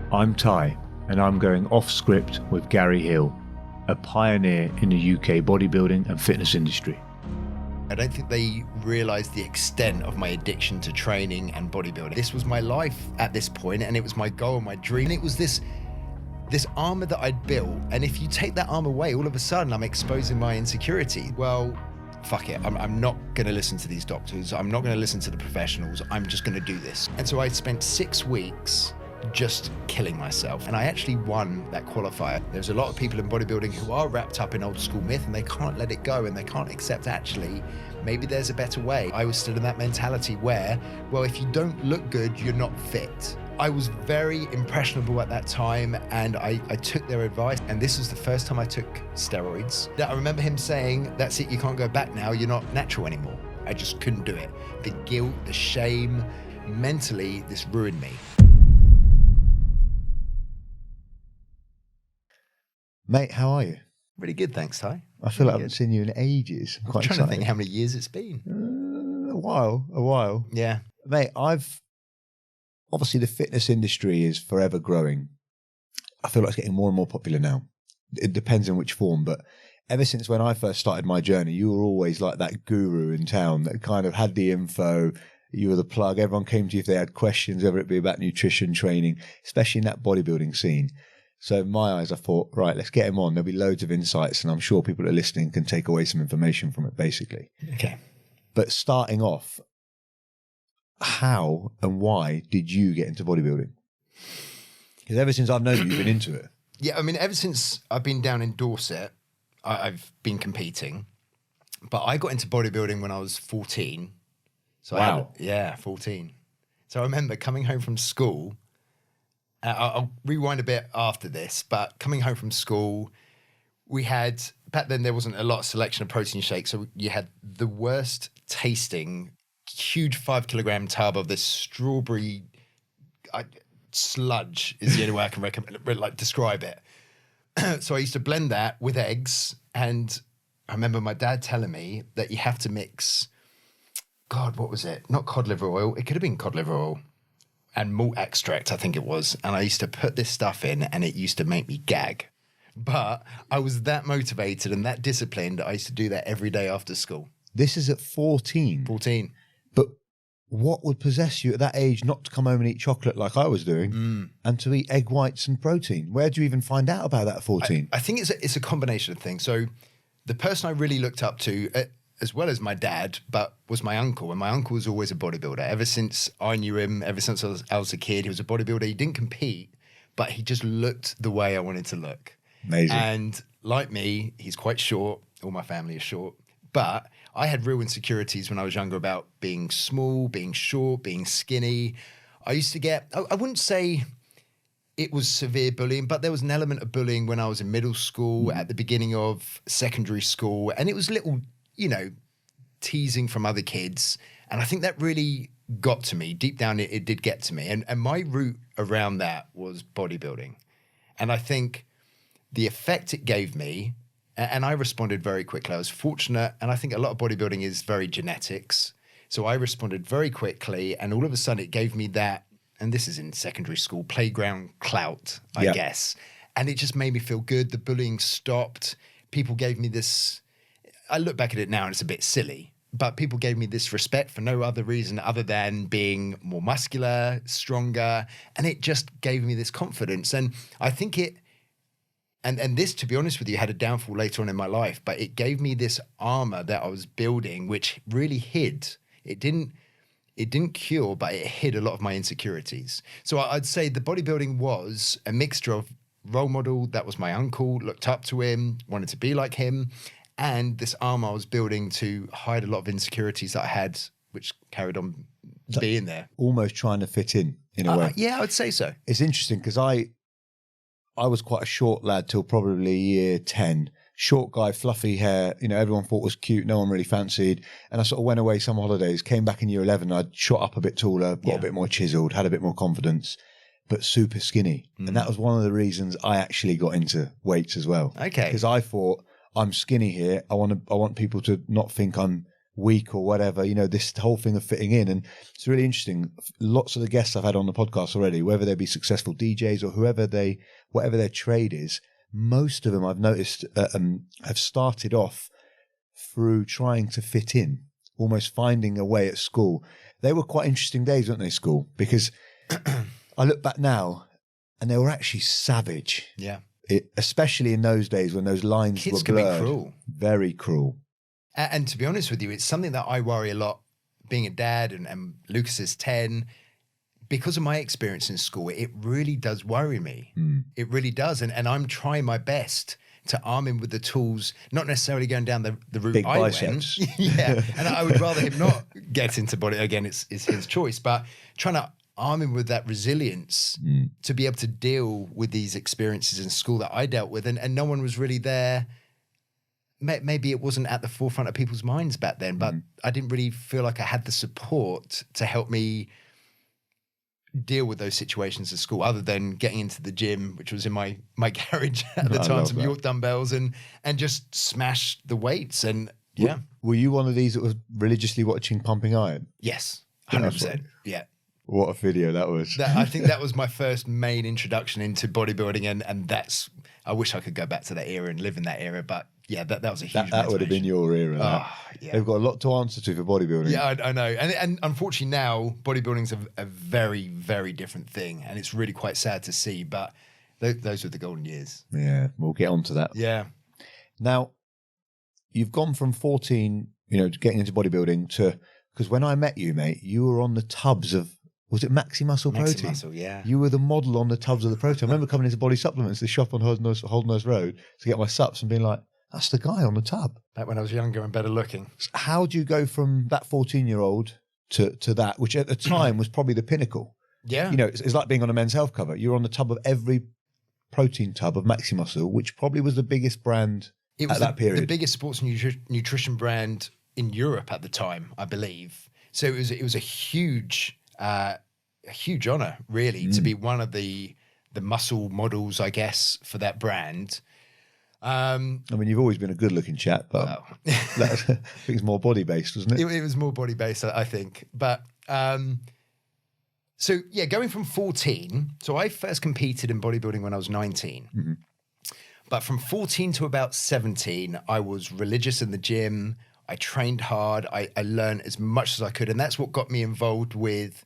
I'm Ty, and I'm going off script with Gary Hill, a pioneer in the UK bodybuilding and fitness industry. I don't think they realised the extent of my addiction to training and bodybuilding. This was my life at this point, and it was my goal, my dream. And it was this armour that I'd built, and if you take that armour away, all of a sudden I'm exposing my insecurity. Well, fuck it, I'm not gonna listen to these doctors, I'm not gonna listen to the professionals, I'm just gonna do this. And so I spent 6 weeks just killing myself, and I actually won that qualifier. There's a lot of people in bodybuilding who are wrapped up in old school myth, and they can't let it go, and they can't accept actually maybe there's a better way. I was still in that mentality where, well, if you don't look good, you're not fit. I was very impressionable at that time, and I took their advice, and this was the first time I took steroids. I remember him saying, that's it, you can't go back now, you're not natural anymore. I just couldn't do it. The guilt, the shame, mentally, this ruined me. Mate, how are you? Really good, thanks, Ty. I feel like I haven't seen you in ages. I'm trying to think how many years it's been. A while. Yeah. Mate, obviously the fitness industry is forever growing. I feel like it's getting more and more popular now. It depends in which form, but ever since when I first started my journey, you were always like that guru in town that kind of had the info. You were the plug. Everyone came to you if they had questions, whether it be about nutrition, training, especially in that bodybuilding scene. So in my eyes, I thought, right, let's get him on. There'll be loads of insights, and I'm sure people that are listening can take away some information from it, basically. Okay. But starting off, how and why did you get into bodybuilding? Because ever since I've known you, you've been into it. Yeah, I mean, ever since I've been down in Dorset, I've been competing. But I got into bodybuilding when I was 14. So wow. 14. So I remember coming home from school. I'll rewind a bit after this, but coming home from school, we had, back then there wasn't a lot of selection of protein shakes, so you had the worst tasting, huge 5 kilogram tub of this strawberry sludge is the only way I can describe it. So I used to blend that with eggs, and I remember my dad telling me that you have to mix, God, what was it? Not cod liver oil, it could have been cod liver oil. And malt extract, I think it was. And I used to put this stuff in, and it used to make me gag. But I was that motivated and that disciplined, I used to do that every day after school. This is at 14? 14. But what would possess you at that age not to come home and eat chocolate like I was doing and to eat egg whites and protein? Where do you even find out about that at 14? I think it's a combination of things. So the person I really looked up to, as well as my dad, but was my uncle. And my uncle was always a bodybuilder. Ever since I knew him, ever since I was a kid, he was a bodybuilder. He didn't compete, but he just looked the way I wanted to look. Amazing. And like me, he's quite short. All my family is short. But I had real insecurities when I was younger about being small, being short, being skinny. I used to get, I wouldn't say it was severe bullying, but there was an element of bullying when I was in middle school, at the beginning of secondary school. And it was little, teasing from other kids. And I think that really got to me. Deep down, it did get to me. And my route around that was bodybuilding. And I think the effect it gave me, and I responded very quickly. I was fortunate, and I think a lot of bodybuilding is very genetics. So I responded very quickly, and all of a sudden it gave me that, and this is in secondary school, playground clout, I guess. And it just made me feel good. The bullying stopped. People gave me this, I look back at it now and it's a bit silly, but people gave me this respect for no other reason other than being more muscular, stronger, and it just gave me this confidence. And I think it, and this, to be honest with you, had a downfall later on in my life, but it gave me this armor that I was building, which really hid. It didn't cure, but it hid a lot of my insecurities. So I'd say the bodybuilding was a mixture of role model, that was my uncle, looked up to him, wanted to be like him, and this armor I was building to hide a lot of insecurities that I had, which carried on being there. Almost trying to fit in a way. Yeah, I would say so. It's interesting because I was quite a short lad till probably year 10. Short guy, fluffy hair, everyone thought was cute, no one really fancied. And I sort of went away some holidays, came back in year 11, I'd shot up a bit taller, got a bit more chiseled, had a bit more confidence, but super skinny. And that was one of the reasons I actually got into weights as well. Okay. Because I thought, I'm skinny here. I want people to not think I'm week or whatever, you know, this whole thing of fitting in. And it's really interesting. Lots of the guests I've had on the podcast already, whether they be successful DJs or whatever their trade is, most of them I've noticed have started off through trying to fit in, almost finding a way at school. They were quite interesting days, weren't they, school? Because I look back now and they were actually savage. Yeah. Especially in those days when those lines Kids were blurred. can be cruel. Very cruel. And to be honest with you, it's something that I worry a lot being a dad, and Lucas is 10. Because of my experience in school, it really does worry me. It really does. And I'm trying my best to arm him with the tools, not necessarily going down the route Big I biceps. went. Yeah. And I would rather him not get into body. Again, it's his choice. But trying to arm him with that resilience to be able to deal with these experiences in school that I dealt with. And no one was really there. Maybe it wasn't at the forefront of people's minds back then, but I didn't really feel like I had the support to help me deal with those situations at school, other than getting into the gym, which was in my garage at the time, some York dumbbells, and just smash the weights. And yeah. Were you one of these that was religiously watching Pumping Iron? Yes, 100%. Yeah. What a video that was. I think that was my first main introduction into bodybuilding, and that's, I wish I could go back to that era and live in that era, but yeah, that was a huge That would have been your era. Yeah. They've got a lot to answer to for bodybuilding. Yeah, I know. And unfortunately now, bodybuilding's a very, very different thing, and it's really quite sad to see, but those were the golden years. Yeah, we'll get on to that. Yeah. Now, you've gone from 14, you know, getting into bodybuilding to, because when I met you, mate, you were on the tubs of, was it Maximuscle protein? Maximuscle, yeah. You were the model on the tubs of the protein. I remember coming into Body Supplements, the shop on Holderness Road, to get my sups and being like, that's the guy on the tub. Back when I was younger and better looking. How do you go from that 14-year-old to that, which at the time was probably the pinnacle? Yeah. You know, it's like being on a Men's Health cover. You're on the tub of every protein tub of Maximuscle, which probably was the biggest brand at that period. The biggest sports nutrition brand in Europe at the time, I believe. So it was a huge honor, really, to be one of the muscle models, I guess, for that brand. I mean, you've always been a good-looking chap, but I think it's more body-based, wasn't it? It was more body-based, I think. But so yeah, going from 14. So I first competed in bodybuilding when I was 19. Mm-hmm. But from 14 to about 17, I was religious in the gym. I trained hard. I learned as much as I could, and that's what got me involved with,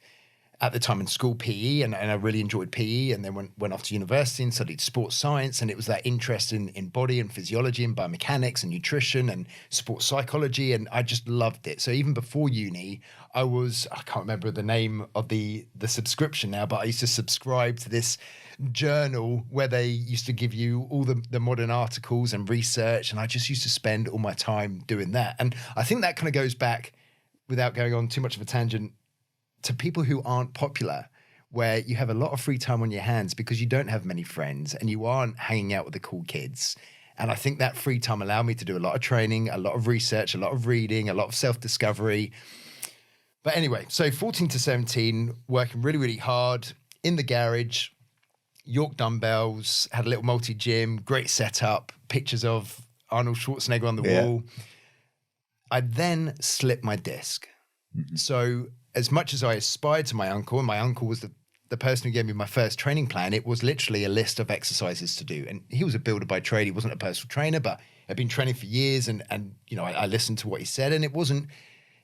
at the time in school, PE, and I really enjoyed PE, and then went off to university and studied sports science, and it was that interest in body and physiology and biomechanics and nutrition and sports psychology, and I just loved it. So even before uni, I can't remember the name of the subscription now, but I used to subscribe to this journal where they used to give you all the modern articles and research, and I just used to spend all my time doing that. And I think that kind of goes back, without going on too much of a tangent, to people who aren't popular, where you have a lot of free time on your hands because you don't have many friends and you aren't hanging out with the cool kids. And I think that free time allowed me to do a lot of training, a lot of research, a lot of reading, a lot of self-discovery. But anyway, so 14 to 17, working really, really hard in the garage, York dumbbells, had a little multi-gym, great setup, pictures of Arnold Schwarzenegger on the wall. I then slipped my disc. Mm-hmm. So as much as I aspired to my uncle, and my uncle was the person who gave me my first training plan, it was literally a list of exercises to do. And he was a builder by trade. He wasn't a personal trainer, but I'd been training for years. And you know, I listened to what he said, and it wasn't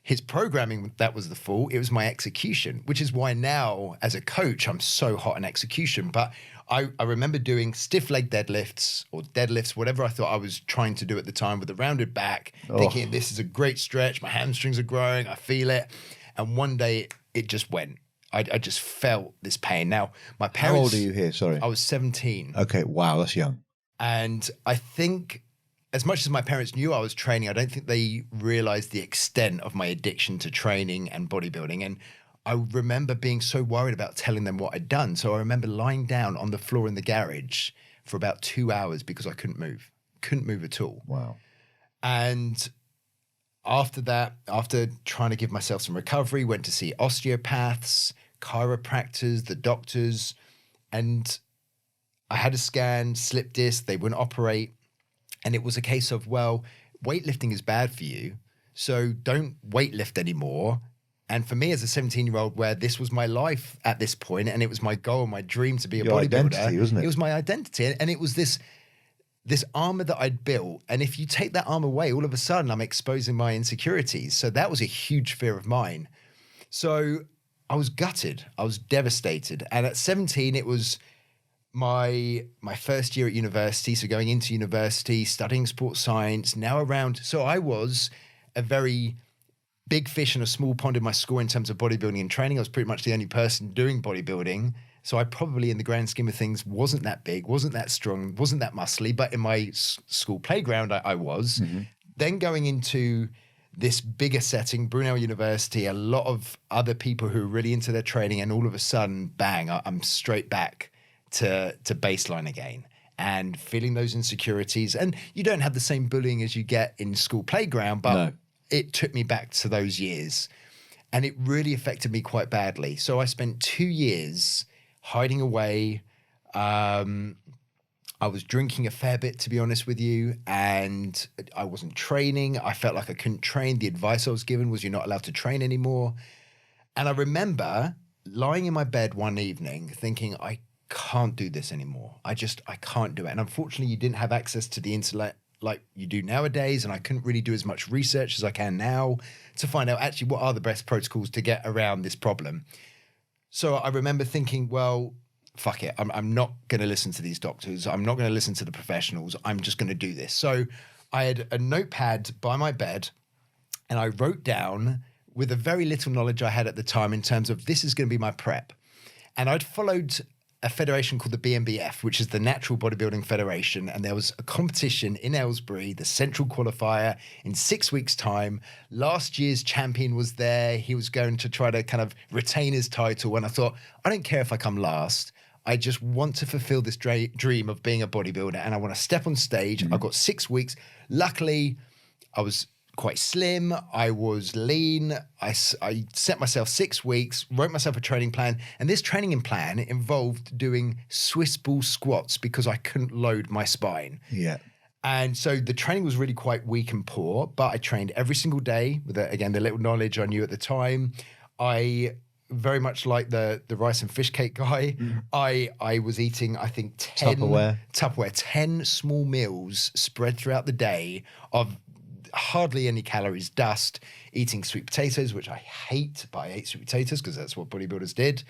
his programming that was the fault. It was my execution, which is why now as a coach, I'm so hot in execution. But I remember doing stiff leg deadlifts or deadlifts, whatever I thought I was trying to do at the time, with a rounded back, thinking this is a great stretch. My hamstrings are growing. I feel it. And one day it just went. I just felt this pain. Now, my parents... How old are you here? Sorry. I was 17. Okay, wow, that's young. And I think, as much as my parents knew I was training, I don't think they realized the extent of my addiction to training and bodybuilding. And I remember being so worried about telling them what I'd done. So I remember lying down on the floor in the garage for about 2 hours because I couldn't move. Couldn't move at all. Wow. And after that, after trying to give myself some recovery, went to see osteopaths, chiropractors, the doctors, and I had a scan, slip disc, they wouldn't operate. And it was a case of, well, weightlifting is bad for you, So don't weightlift anymore. And for me as a 17-year-old, where this was my life at this point, and it was my goal, my dream to be a Your bodybuilder. identity, wasn't it? It was my identity. And it was this armor that I'd built. And if you take that armor away, all of a sudden I'm exposing my insecurities. So that was a huge fear of mine. So I was gutted. I was devastated. And at 17, it was my first year at university. So going into university, studying sports science, so I was a very big fish in a small pond in my school in terms of bodybuilding and training. I was pretty much the only person doing bodybuilding. So I probably, in the grand scheme of things, wasn't that big, wasn't that strong, wasn't that muscly, but in my school playground, I was. Mm-hmm. Then going into this bigger setting, Brunel University, a lot of other people who are really into their training, and all of a sudden, bang, I'm straight back to baseline again. And feeling those insecurities. And you don't have the same bullying as you get in school playground, but it took me back to those years. And it really affected me quite badly. So I spent 2 years hiding away. I was drinking a fair bit, to be honest with you, and I wasn't training. I felt like I couldn't train. The advice I was given was you're not allowed to train anymore. And I remember lying in my bed one evening thinking, I can't do this anymore. I can't do it. And unfortunately, you didn't have access to the internet like you do nowadays, and I couldn't really do as much research as I can now to find out actually what are the best protocols to get around this problem. So I remember thinking, well, fuck it. I'm not going to listen to these doctors. I'm not going to listen to the professionals. I'm just going to do this. So I had a notepad by my bed, and I wrote down, with the very little knowledge I had at the time, in terms of this is going to be my prep. And I'd followed a federation called the BNBF, which is the Natural Bodybuilding Federation. And there was a competition in Aylesbury, the central qualifier, in 6 weeks' time. Last year's champion was there. He was going to try to kind of retain his title. And I thought, I don't care if I come last. I just want to fulfill this dream of being a bodybuilder. And I want to step on stage. I've got 6 weeks. Luckily, I was quite slim. I was lean. I set myself 6 weeks, wrote myself a training plan. And this training plan involved doing Swiss ball squats because I couldn't load my spine. Yeah. And so the training was really quite weak and poor, but I trained every single day with, again, the little knowledge I knew at the time. I very much like the rice and fish cake guy. I was eating, I think, 10 small meals spread throughout the day of hardly any calories, dust, eating sweet potatoes, which I hate, but I ate sweet potatoes because that's what bodybuilders did.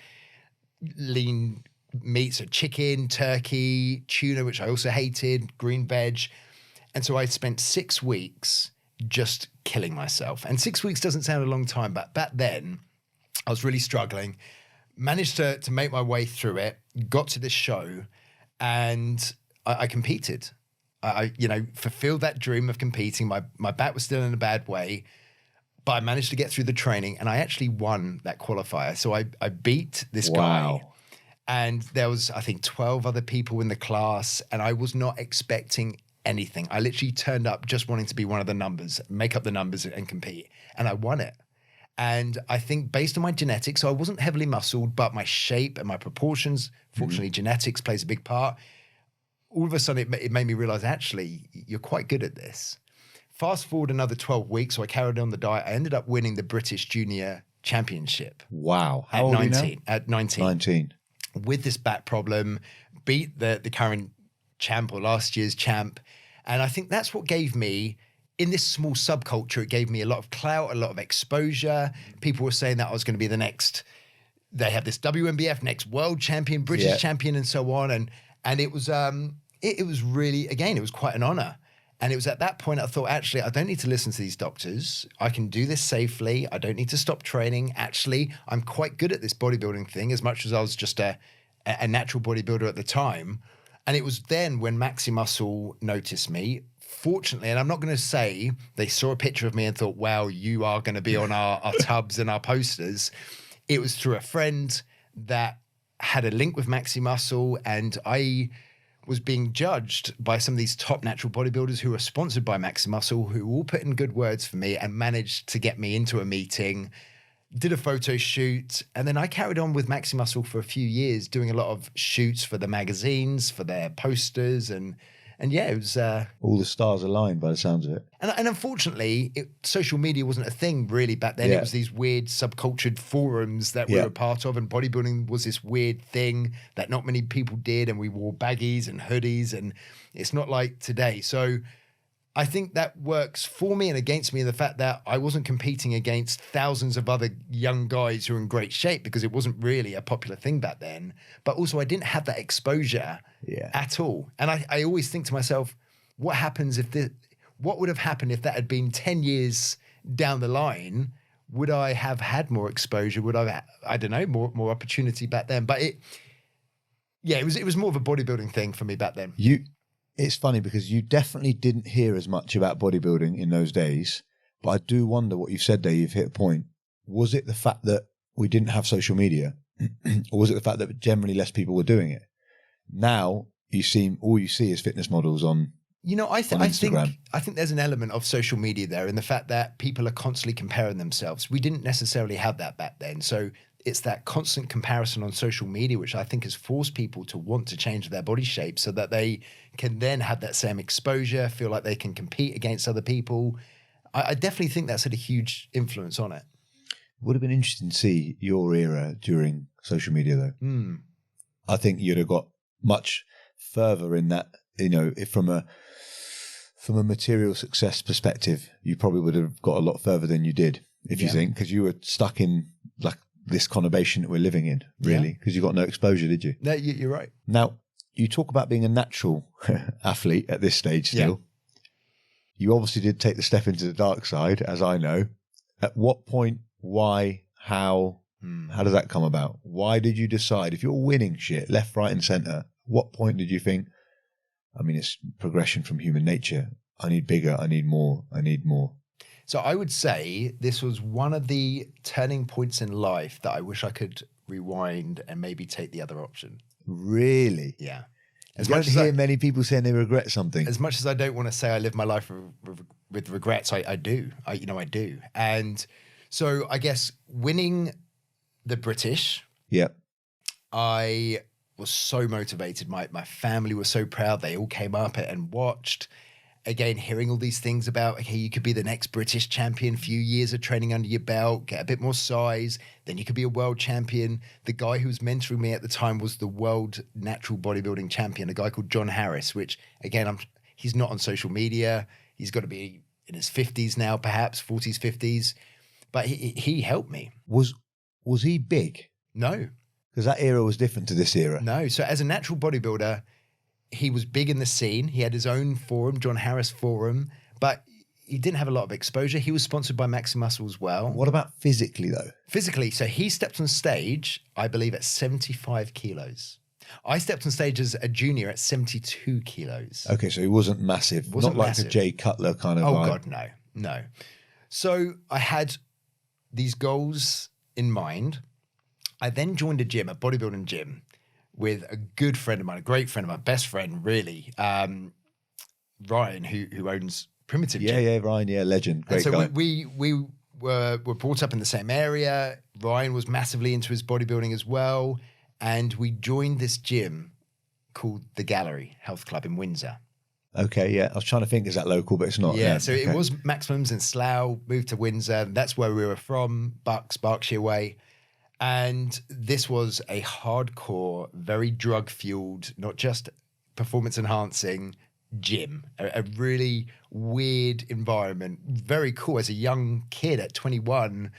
Lean meats, so chicken, turkey, tuna, which I also hated, green veg. And so I spent 6 weeks just killing myself. And 6 weeks doesn't sound a long time, but back then I was really struggling. Managed to make my way through it, got to this show, and I competed. I fulfilled that dream of competing. My back was still in a bad way, but I managed to get through the training, and I actually won that qualifier. So I beat this guy, and there was, I think, 12 other people in the class, and I was not expecting anything. I literally turned up just wanting to be one of the numbers, make up the numbers and compete, and I won it. And I think based on my genetics, so I wasn't heavily muscled, but my shape and my proportions, fortunately, genetics plays a big part. All of a sudden, it made me realize, actually, you're quite good at this. Fast forward another 12 weeks, so I carried on the diet. I ended up winning the British Junior Championship. Wow. How old are you now? At 19. 19. With this back problem, beat the current champ or last year's champ. And I think that's what gave me, in this small subculture, it gave me a lot of clout, a lot of exposure. People were saying that I was going to be the next, they have this WNBF, next world champion, British champion, and so on. And it was it was really, again, it was quite an honor. And it was at that point I thought, actually, I don't need to listen to these doctors. I can do this safely. I don't need to stop training. Actually, I'm quite good at this bodybuilding thing, as much as I was just a natural bodybuilder at the time. And it was then when Maximuscle noticed me, fortunately, and I'm not going to say they saw a picture of me and thought, wow, you are going to be on our tubs and our posters. It was through a friend that had a link with Maximuscle, and I was being judged by some of these top natural bodybuilders who were sponsored by Maximuscle, who all put in good words for me and managed to get me into a meeting, did a photo shoot, and then I carried on with Maximuscle for a few years, doing a lot of shoots for the magazines, for their posters, and And yeah, it was... all the stars aligned by the sounds of it. And unfortunately, social media wasn't a thing really back then. Yeah. It was these weird subcultured forums that we Yeah. were a part of, and bodybuilding was this weird thing that not many people did, and we wore baggies and hoodies, and it's not like today. So I think that works for me and against me in the fact that I wasn't competing against thousands of other young guys who are in great shape because it wasn't really a popular thing back then. But also I didn't have that exposure at all. And I always think to myself, what would have happened if that had been 10 years down the line? Would I have had more exposure? Would I don't know, more opportunity back then? But it was more of a bodybuilding thing for me back then. It's funny because you definitely didn't hear as much about bodybuilding in those days, but I do wonder what you've said there. You've hit a point. Was it the fact that we didn't have social media, or was it the fact that generally less people were doing it? Now all you see is fitness models on. I think there's an element of social media there in the fact that people are constantly comparing themselves. We didn't necessarily have that back then. So it's that constant comparison on social media, which I think has forced people to want to change their body shape so that they can then have that same exposure, feel like they can compete against other people. I definitely think that's had a huge influence on it. Would have been interesting to see your era during social media though. I think you'd have got much further in that, from a material success perspective, you probably would have got a lot further than you did, if you think, because you were stuck in like this conurbation that we're living in, really, because you got no exposure, did you? No, you're right. Now, you talk about being a natural athlete at this stage still. Yeah. You obviously did take the step into the dark side, as I know. At what point, why, how does that come about? Why did you decide, if you're winning shit left, right and centre, what point did you think, it's progression from human nature. I need bigger, I need more. So I would say this was one of the turning points in life that I wish I could rewind and maybe take the other option. Really? Yeah. You don't hear many people saying they regret something. As much as I don't want to say I live my life with regrets, I do. I do. And so I guess winning the British, I was so motivated. My family was so proud. They all came up and watched. Again, hearing all these things about, okay, you could be the next British champion, few years of training under your belt, get a bit more size, then you could be a world champion. The guy who was mentoring me at the time was the world natural bodybuilding champion, a guy called John Harris, which, again, he's not on social media. He's got to be in his 50s now, perhaps, 40s, 50s. But he helped me. Was he big? No. Because that era was different to this era. No. So as a natural bodybuilder, he was big in the scene. He had his own forum, John Harris Forum, but he didn't have a lot of exposure. He was sponsored by Maximuscle as well. What about physically, though? Physically, so he stepped on stage, I believe, at 75 kilos. I stepped on stage as a junior at 72 kilos. Okay, so he wasn't massive. Not like the Jay Cutler kind of vibe. Oh, God, no. So I had these goals in mind. I then joined a gym, a bodybuilding gym, with a good friend of mine, a great friend of mine, best friend, really, Ryan, who owns Primitive Gym. Yeah, Ryan, legend, great guy. So we were brought up in the same area. Ryan was massively into his bodybuilding as well, and we joined this gym called the Gallery Health Club in Windsor. Okay, yeah, I was trying to think, is that local, but it's not. Yeah, so it was Maximum's in Slough, moved to Windsor. That's where we were from, Berkshire way. And this was a hardcore, very drug-fueled, not just performance-enhancing gym. A really weird environment. Very cool. As a young kid at 21,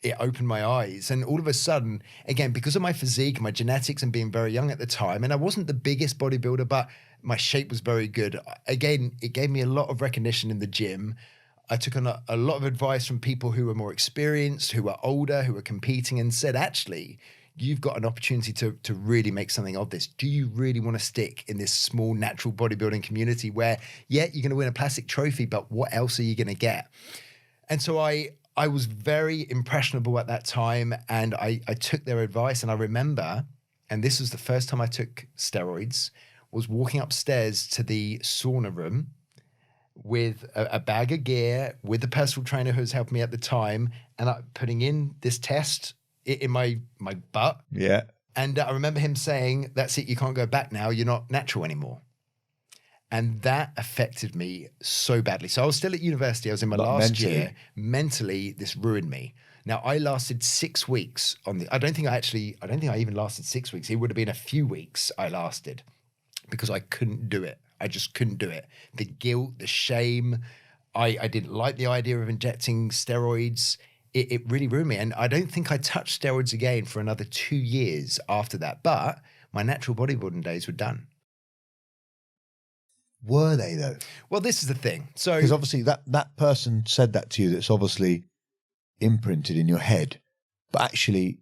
it opened my eyes. And all of a sudden, again, because of my physique, my genetics, and being very young at the time, and I wasn't the biggest bodybuilder, but my shape was very good. Again, it gave me a lot of recognition in the gym. I took on a lot of advice from people who were more experienced, who were older, who were competing, and said, actually, you've got an opportunity to really make something of this. Do you really want to stick in this small natural bodybuilding community where, you're going to win a plastic trophy, but what else are you going to get? And so I was very impressionable at that time, and I took their advice. And I remember, and this was the first time I took steroids, was walking upstairs to the sauna room with a bag of gear, with the personal trainer who was helping me at the time, and putting in this test in my butt. Yeah. And I remember him saying, that's it, you can't go back now, you're not natural anymore. And that affected me so badly. So I was still at university. I was in my last year. Mentally, this ruined me. Now, I lasted 6 weeks on the, I don't think I even lasted 6 weeks. It would have been a few weeks I lasted because I couldn't do it. I just couldn't do it. The guilt, the shame. I didn't like the idea of injecting steroids. It really ruined me. And I don't think I touched steroids again for another 2 years after that. But my natural bodybuilding days were done. Were they though? Well, this is the thing. So, because obviously that person said that to you, that's obviously imprinted in your head. But actually,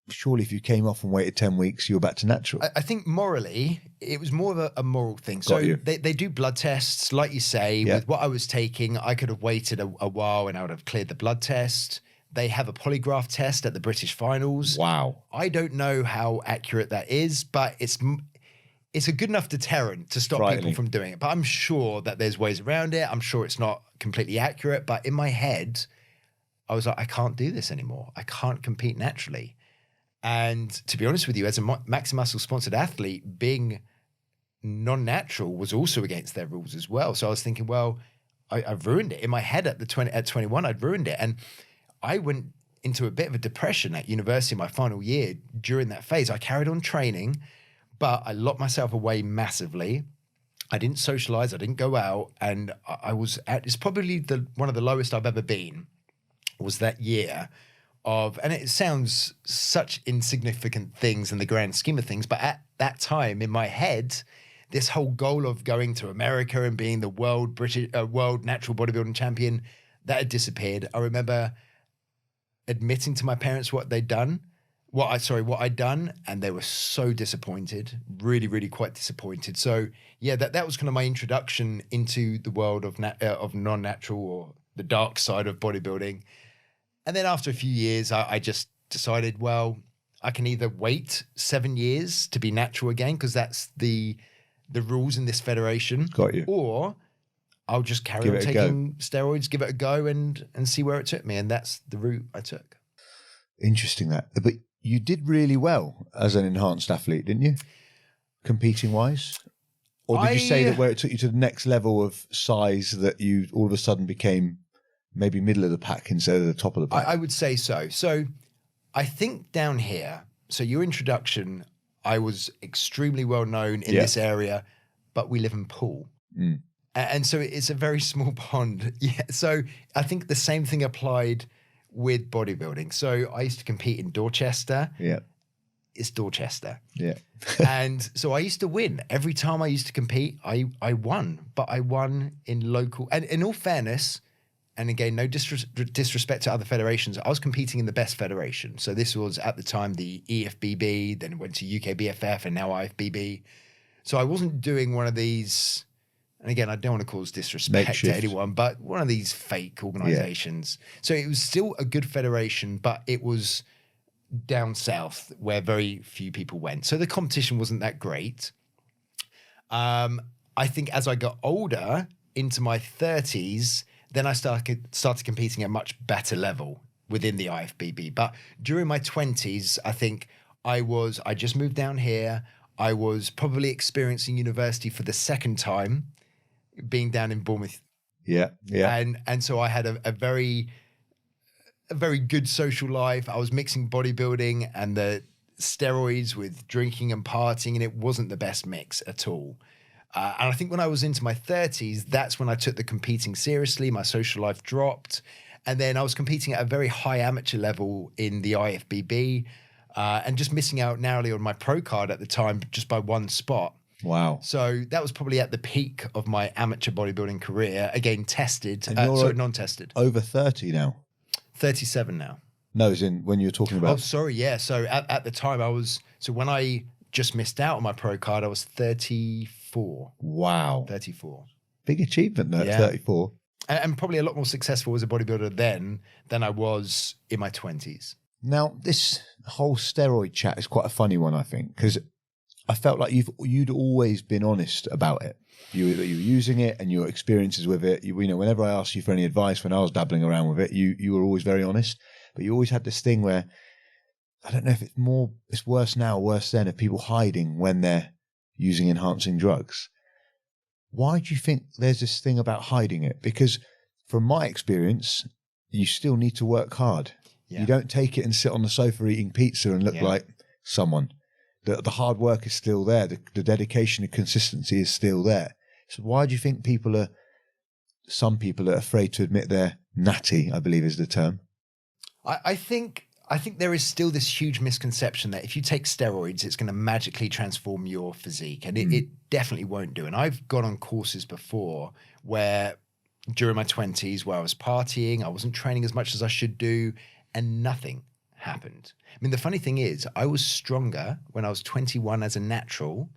surely if you came off and waited 10 weeks, you were back to natural. I think morally, it was more of a moral thing. So they do blood tests, like you say. Yeah. With what I was taking, I could have waited a while and I would have cleared the blood test. They have a polygraph test at the British finals. Wow. I don't know how accurate that is, but it's a good enough deterrent to stop people from doing it. But I'm sure that there's ways around it. I'm sure it's not completely accurate. But in my head, I was like, I can't do this anymore. I can't compete naturally. And to be honest with you, as a Maximuscle sponsored athlete, being non-natural was also against their rules as well. So I was thinking, well, I've ruined it. In my head at 21, I'd ruined it. And I went into a bit of a depression at university in my final year during that phase. I carried on training, but I locked myself away massively. I didn't socialize. I didn't go out. And I was it's probably one of the lowest I've ever been was that year of, and it sounds such insignificant things in the grand scheme of things, but at that time in my head, this whole goal of going to America and being the world natural bodybuilding champion, that had disappeared. I remember admitting to my parents what I'd done, and they were so disappointed, really, really quite disappointed. So yeah, that was kind of my introduction into the world of non-natural, or the dark side of bodybuilding. And then after a few years, I just decided, well, I can either wait 7 years to be natural again, because that's the rules in this federation. Got you. Or I'll just carry on taking steroids, give it a go, and see where it took me. And that's the route I took. Interesting that. But you did really well as an enhanced athlete, didn't you? Competing wise? Or did you say that where it took you to the next level of size that you all of a sudden became maybe middle of the pack instead of the top of the pack? I would say so. So I think down here, so your introduction, I was extremely well known in this area, but we live in Poole. Mm. And so it's a very small pond. Yeah. So I think the same thing applied with bodybuilding. So I used to compete in Dorchester. Yeah. It's Dorchester. Yeah. And so I used to win. Every time I used to compete, I won. But I won in local. And in all fairness, and again, no disrespect to other federations, I was competing in the best federation. So this was at the time the EFBB, then it went to UKBFF, and now IFBB. So I wasn't doing one of these, and again, I don't want to cause disrespect to anyone, but one of these fake organizations. Yeah. So it was still a good federation, but it was down south where very few people went. So the competition wasn't that great. I think as I got older, into my 30s, then I started competing at a much better level within the IFBB. But during my 20s, I think I just moved down here. I was probably experiencing university for the second time, being down in Bournemouth. Yeah, yeah. And so I had a very good social life. I was mixing bodybuilding and the steroids with drinking and partying, and it wasn't the best mix at all. And I think when I was into my 30s, that's when I took the competing seriously. My social life dropped. And then I was competing at a very high amateur level in the IFBB, and just missing out narrowly on my pro card at the time, just by one spot. Wow. So that was probably at the peak of my amateur bodybuilding career. Again, tested, non-tested. Over 30 now? 37 now. No, as in when you were talking about... Oh, sorry, yeah. So at the time when I just missed out on my pro card, I was 34. Wow. 34. Big achievement though, yeah. 34. And probably a lot more successful as a bodybuilder then than I was in my 20s. Now, this whole steroid chat is quite a funny one, I think, because I felt like you'd always been honest about it. You were using it and your experiences with it. You know, whenever I asked you for any advice when I was dabbling around with it, you were always very honest. But you always had this thing where, I don't know if it's worse now or worse then, of people hiding when they're using enhancing drugs. why do you think there's this thing about hiding it? Because from my experience, you still need to work hard. Yeah. You don't take it and sit on the sofa eating pizza and look like someone. The hard work is still there. The dedication and consistency is still there. So why do you think some people are afraid to admit they're natty, I believe is the term? I think there is still this huge misconception that if you take steroids, it's going to magically transform your physique. And it definitely won't do. And I've gone on courses before where during my 20s where I was partying, I wasn't training as much as I should do, and nothing happened. I mean, the funny thing is, I was stronger when I was 21 as a natural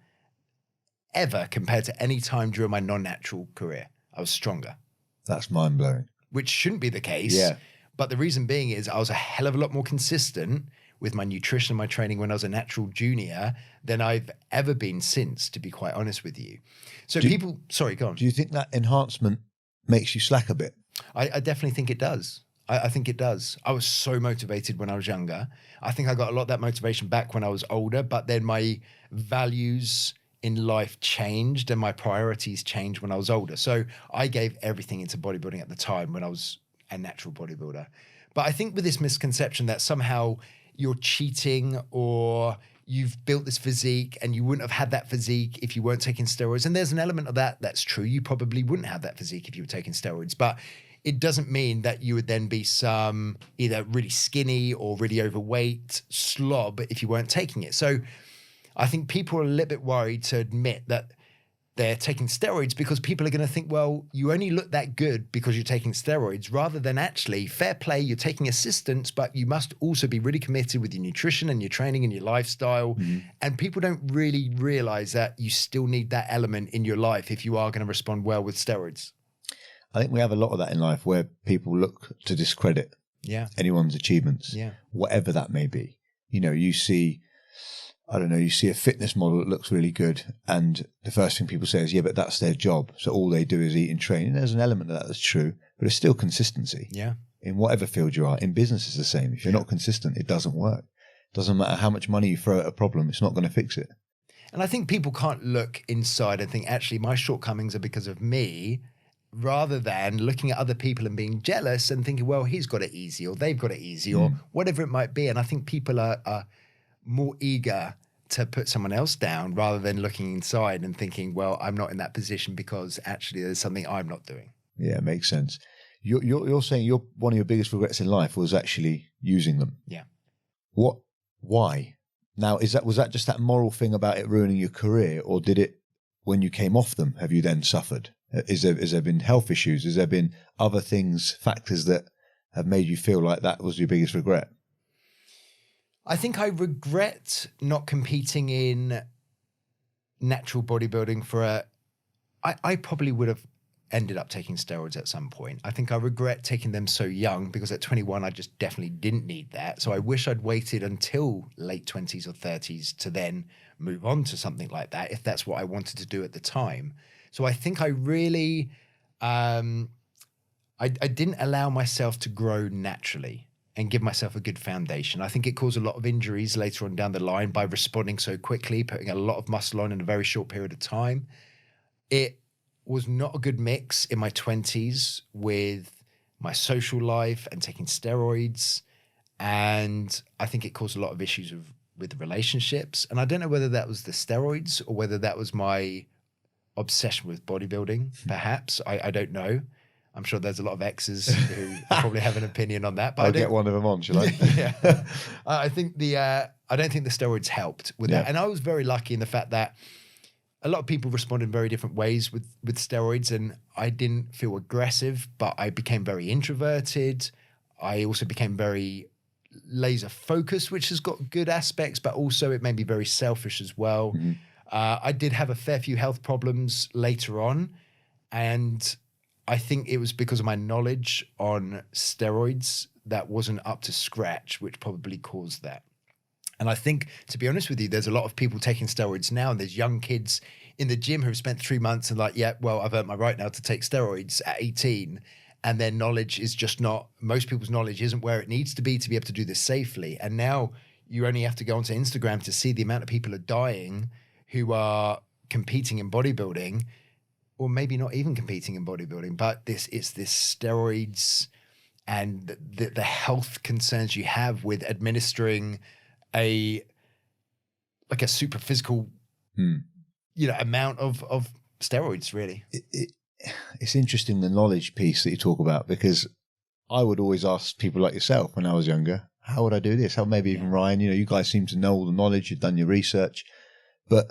ever compared to any time during my non-natural career. I was stronger. That's mind-blowing. Which shouldn't be the case. Yeah. But the reason being is I was a hell of a lot more consistent with my nutrition and my training when I was a natural junior than I've ever been since, to be quite honest with you. So sorry, go on. Do you think that enhancement makes you slack a bit? I definitely think it does. I think it does. I was so motivated when I was younger. I think I got a lot of that motivation back when I was older, but then my values in life changed and my priorities changed when I was older. So I gave everything into bodybuilding at the time when I was a natural bodybuilder. But I think with this misconception that somehow you're cheating or you've built this physique and you wouldn't have had that physique if you weren't taking steroids. And there's an element of that that's true. You probably wouldn't have that physique if you were taking steroids. But it doesn't mean that you would then be some either really skinny or really overweight slob if you weren't taking it. So I think people are a little bit worried to admit that they're taking steroids because people are going to think, well, you only look that good because you're taking steroids, rather than actually, fair play, you're taking assistance, but you must also be really committed with your nutrition and your training and your lifestyle. And people don't really realize that you still need that element in your life if you are going to respond well with steroids. I think we have a lot of that in life where people look to discredit anyone's achievements, whatever that may be. You know, you see a fitness model that looks really good, and the first thing people say is, yeah, but that's their job. So all they do is eat and train. And there's an element of that that's true, but it's still consistency. Yeah. In whatever field you are. In business, it's the same. If you're not consistent, it doesn't work. Doesn't matter how much money you throw at a problem, it's not going to fix it. And I think people can't look inside and think, actually, my shortcomings are because of me, rather than looking at other people and being jealous and thinking, well, he's got it easy, or they've got it easy, or whatever it might be. And I think people are more eager to put someone else down rather than looking inside and thinking, well, I'm not in that position because actually there's something I'm not doing. Yeah, it makes sense. You're saying one of your biggest regrets in life was actually using them. Yeah. Why? Now, was that just that moral thing about it ruining your career, or did it, when you came off them, have you then suffered? Has there been health issues? Has there been other factors that have made you feel like that was your biggest regret? I think I regret not competing in natural bodybuilding I probably would have ended up taking steroids at some point. I think I regret taking them so young because at 21, I just definitely didn't need that. So I wish I'd waited until late 20s or 30s to then move on to something like that, if that's what I wanted to do at the time. So I think I really, I didn't allow myself to grow naturally and give myself a good foundation. I think it caused a lot of injuries later on down the line by responding so quickly, putting a lot of muscle on in a very short period of time. It was not a good mix in my 20s with my social life and taking steroids. And I think it caused a lot of issues with relationships. And I don't know whether that was the steroids or whether that was my obsession with bodybuilding, perhaps. I don't know. I'm sure there's a lot of exes who probably have an opinion on that. But I'll get one of them on, shall I? Yeah. I think I don't think the steroids helped with that. And I was very lucky in the fact that a lot of people respond in very different ways with steroids, and I didn't feel aggressive, but I became very introverted. I also became very laser focused, which has got good aspects, but also it made me very selfish as well. I did have a fair few health problems later on, and I think it was because of my knowledge on steroids that wasn't up to scratch, which probably caused that. And I think, to be honest with you, there's a lot of people taking steroids now, and there's young kids in the gym who've spent 3 months and like, yeah, well, I've earned my right now to take steroids at 18. And their knowledge is just not, most people's knowledge isn't where it needs to be able to do this safely. And now you only have to go onto Instagram to see the amount of people are dying who are competing in bodybuilding or maybe not even competing in bodybuilding, but it's this steroids and the health concerns you have with administering a super physical, amount of steroids, really. It's interesting, the knowledge piece that you talk about, because I would always ask people like yourself when I was younger, how would I do this? How maybe even Ryan, you guys seem to know all the knowledge, you've done your research, but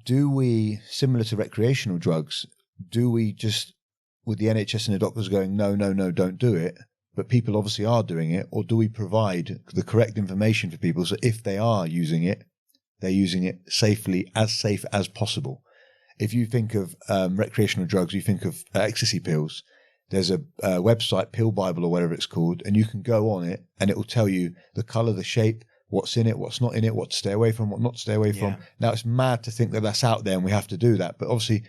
do we, similar to recreational drugs, do we just, with the NHS and the doctors going, no, don't do it, but people obviously are doing it, or do we provide the correct information for people so if they are using it, they're using it safely, as safe as possible? If you think of recreational drugs, you think of ecstasy pills, there's a website, Pill Bible or whatever it's called, and you can go on it and it will tell you the color, the shape, what's in it, what's not in it, what to stay away from, what not to stay away from. Now, it's mad to think that that's out there and we have to do that. But obviously,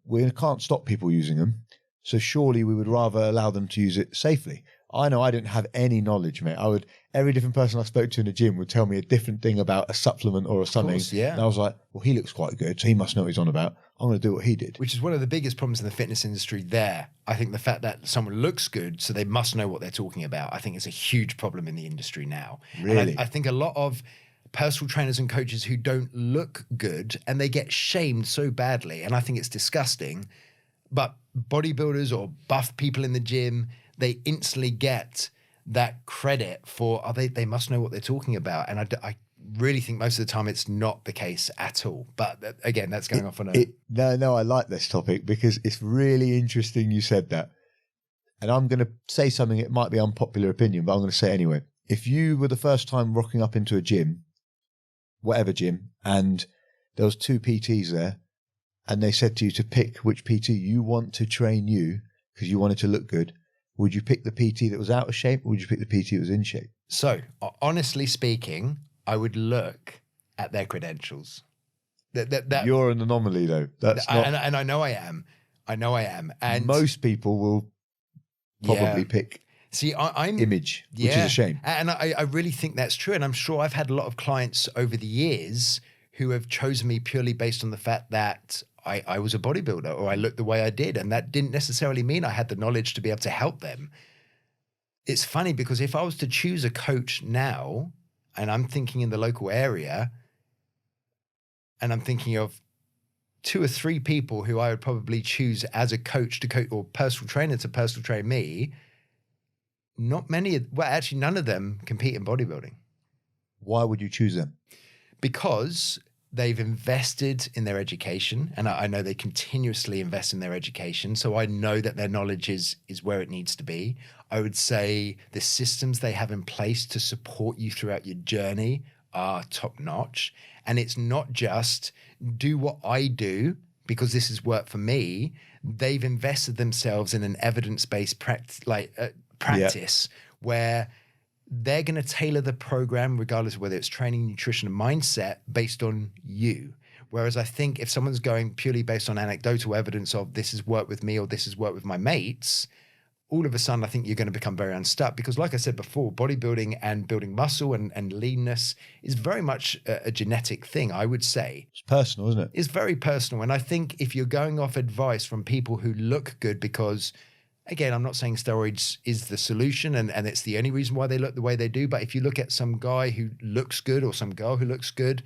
we can't stop people using them. So surely we would rather allow them to use it safely. I know I didn't have any knowledge, mate. Every different person I spoke to in the gym would tell me a different thing about a supplement or something. Course, yeah. And I was like, well, he looks quite good, so he must know what he's on about. I'm going to do what he did. Which is one of the biggest problems in the fitness industry there. I think the fact that someone looks good, so they must know what they're talking about, I think is a huge problem in the industry now. Really? And I think a lot of personal trainers and coaches who don't look good, and they get shamed so badly, and I think it's disgusting, but bodybuilders or buff people in the gym, they instantly get that credit for, they must know what they're talking about. And I really think most of the time it's not the case at all. But again, that's going off on a... No, I like this topic because it's really interesting you said that. And I'm going to say something, it might be unpopular opinion, but I'm going to say it anyway. If you were the first time rocking up into a gym, whatever gym, and there was 2 PTs there, and they said to you to pick which PT you want to train you because you wanted to look good, would you pick the PT that was out of shape, or would you pick the PT that was in shape? So, honestly speaking, I would look at their credentials. You're an anomaly, though. That's not... And I know I am. And most people will probably pick I'm image, which is a shame. And I really think that's true. And I'm sure I've had a lot of clients over the years who have chosen me purely based on the fact that I was a bodybuilder or I looked the way I did. And that didn't necessarily mean I had the knowledge to be able to help them. It's funny because if I was to choose a coach now, and I'm thinking in the local area, and I'm thinking of 2 or 3 people who I would probably choose as a coach to coach or personal trainer to personal train me, not many, actually none of them compete in bodybuilding. Why would you choose them? Because they've invested in their education, and I know they continuously invest in their education, so I know that their knowledge is where it needs to be. I would say the systems they have in place to support you throughout your journey are top-notch, and it's not just do what I do because this has worked for me. They've invested themselves in an evidence-based practice where they're going to tailor the program regardless of whether it's training, nutrition, and mindset based on you. Whereas I think if someone's going purely based on anecdotal evidence of this has worked with me or this has worked with my mates, all of a sudden I think you're going to become very unstuck because like I said before, bodybuilding and building muscle and leanness is very much a genetic thing, I would say. It's personal, isn't it? It's very personal. And I think if you're going off advice from people who look good because... Again, I'm not saying steroids is the solution and it's the only reason why they look the way they do. But if you look at some guy who looks good or some girl who looks good,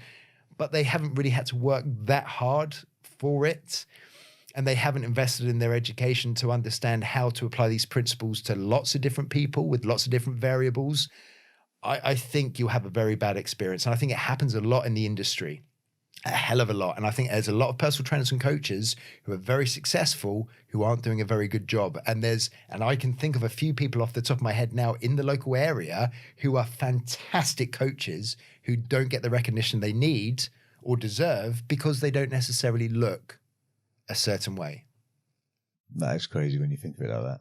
but they haven't really had to work that hard for it, and they haven't invested in their education to understand how to apply these principles to lots of different people with lots of different variables, I think you'll have a very bad experience. And I think it happens a lot in the industry. A hell of a lot. And I think there's a lot of personal trainers and coaches who are very successful who aren't doing a very good job. And I can think of a few people off the top of my head now in the local area who are fantastic coaches who don't get the recognition they need or deserve because they don't necessarily look a certain way. That is crazy when you think of it like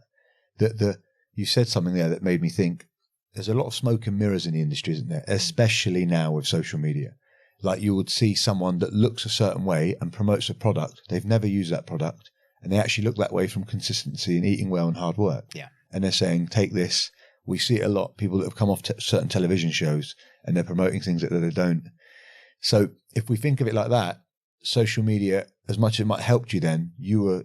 that. You said something there that made me think there's a lot of smoke and mirrors in the industry, isn't there? Especially now with social media. Like you would see someone that looks a certain way and promotes a product. They've never used that product and they actually look that way from consistency and eating well and hard work. Yeah. And they're saying, take this. We see it a lot. People that have come off certain television shows and they're promoting things that they don't. So if we think of it like that, social media, as much as it might have helped you then, you were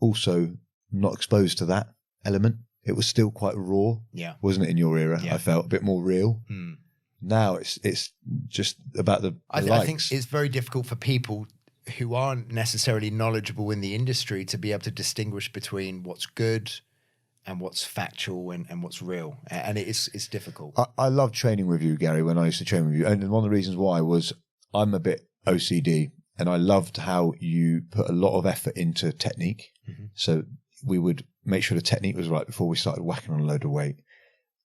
also not exposed to that element. It was still quite raw, wasn't it, in your era? I felt a bit more real. Now it's just about the likes. I think it's very difficult for people who aren't necessarily knowledgeable in the industry to be able to distinguish between what's good and what's factual and what's real. And it's difficult. I loved training with you, Gary, when I used to train with you. And one of the reasons why was I'm a bit OCD, and I loved how you put a lot of effort into technique. So we would make sure the technique was right before we started whacking on a load of weight.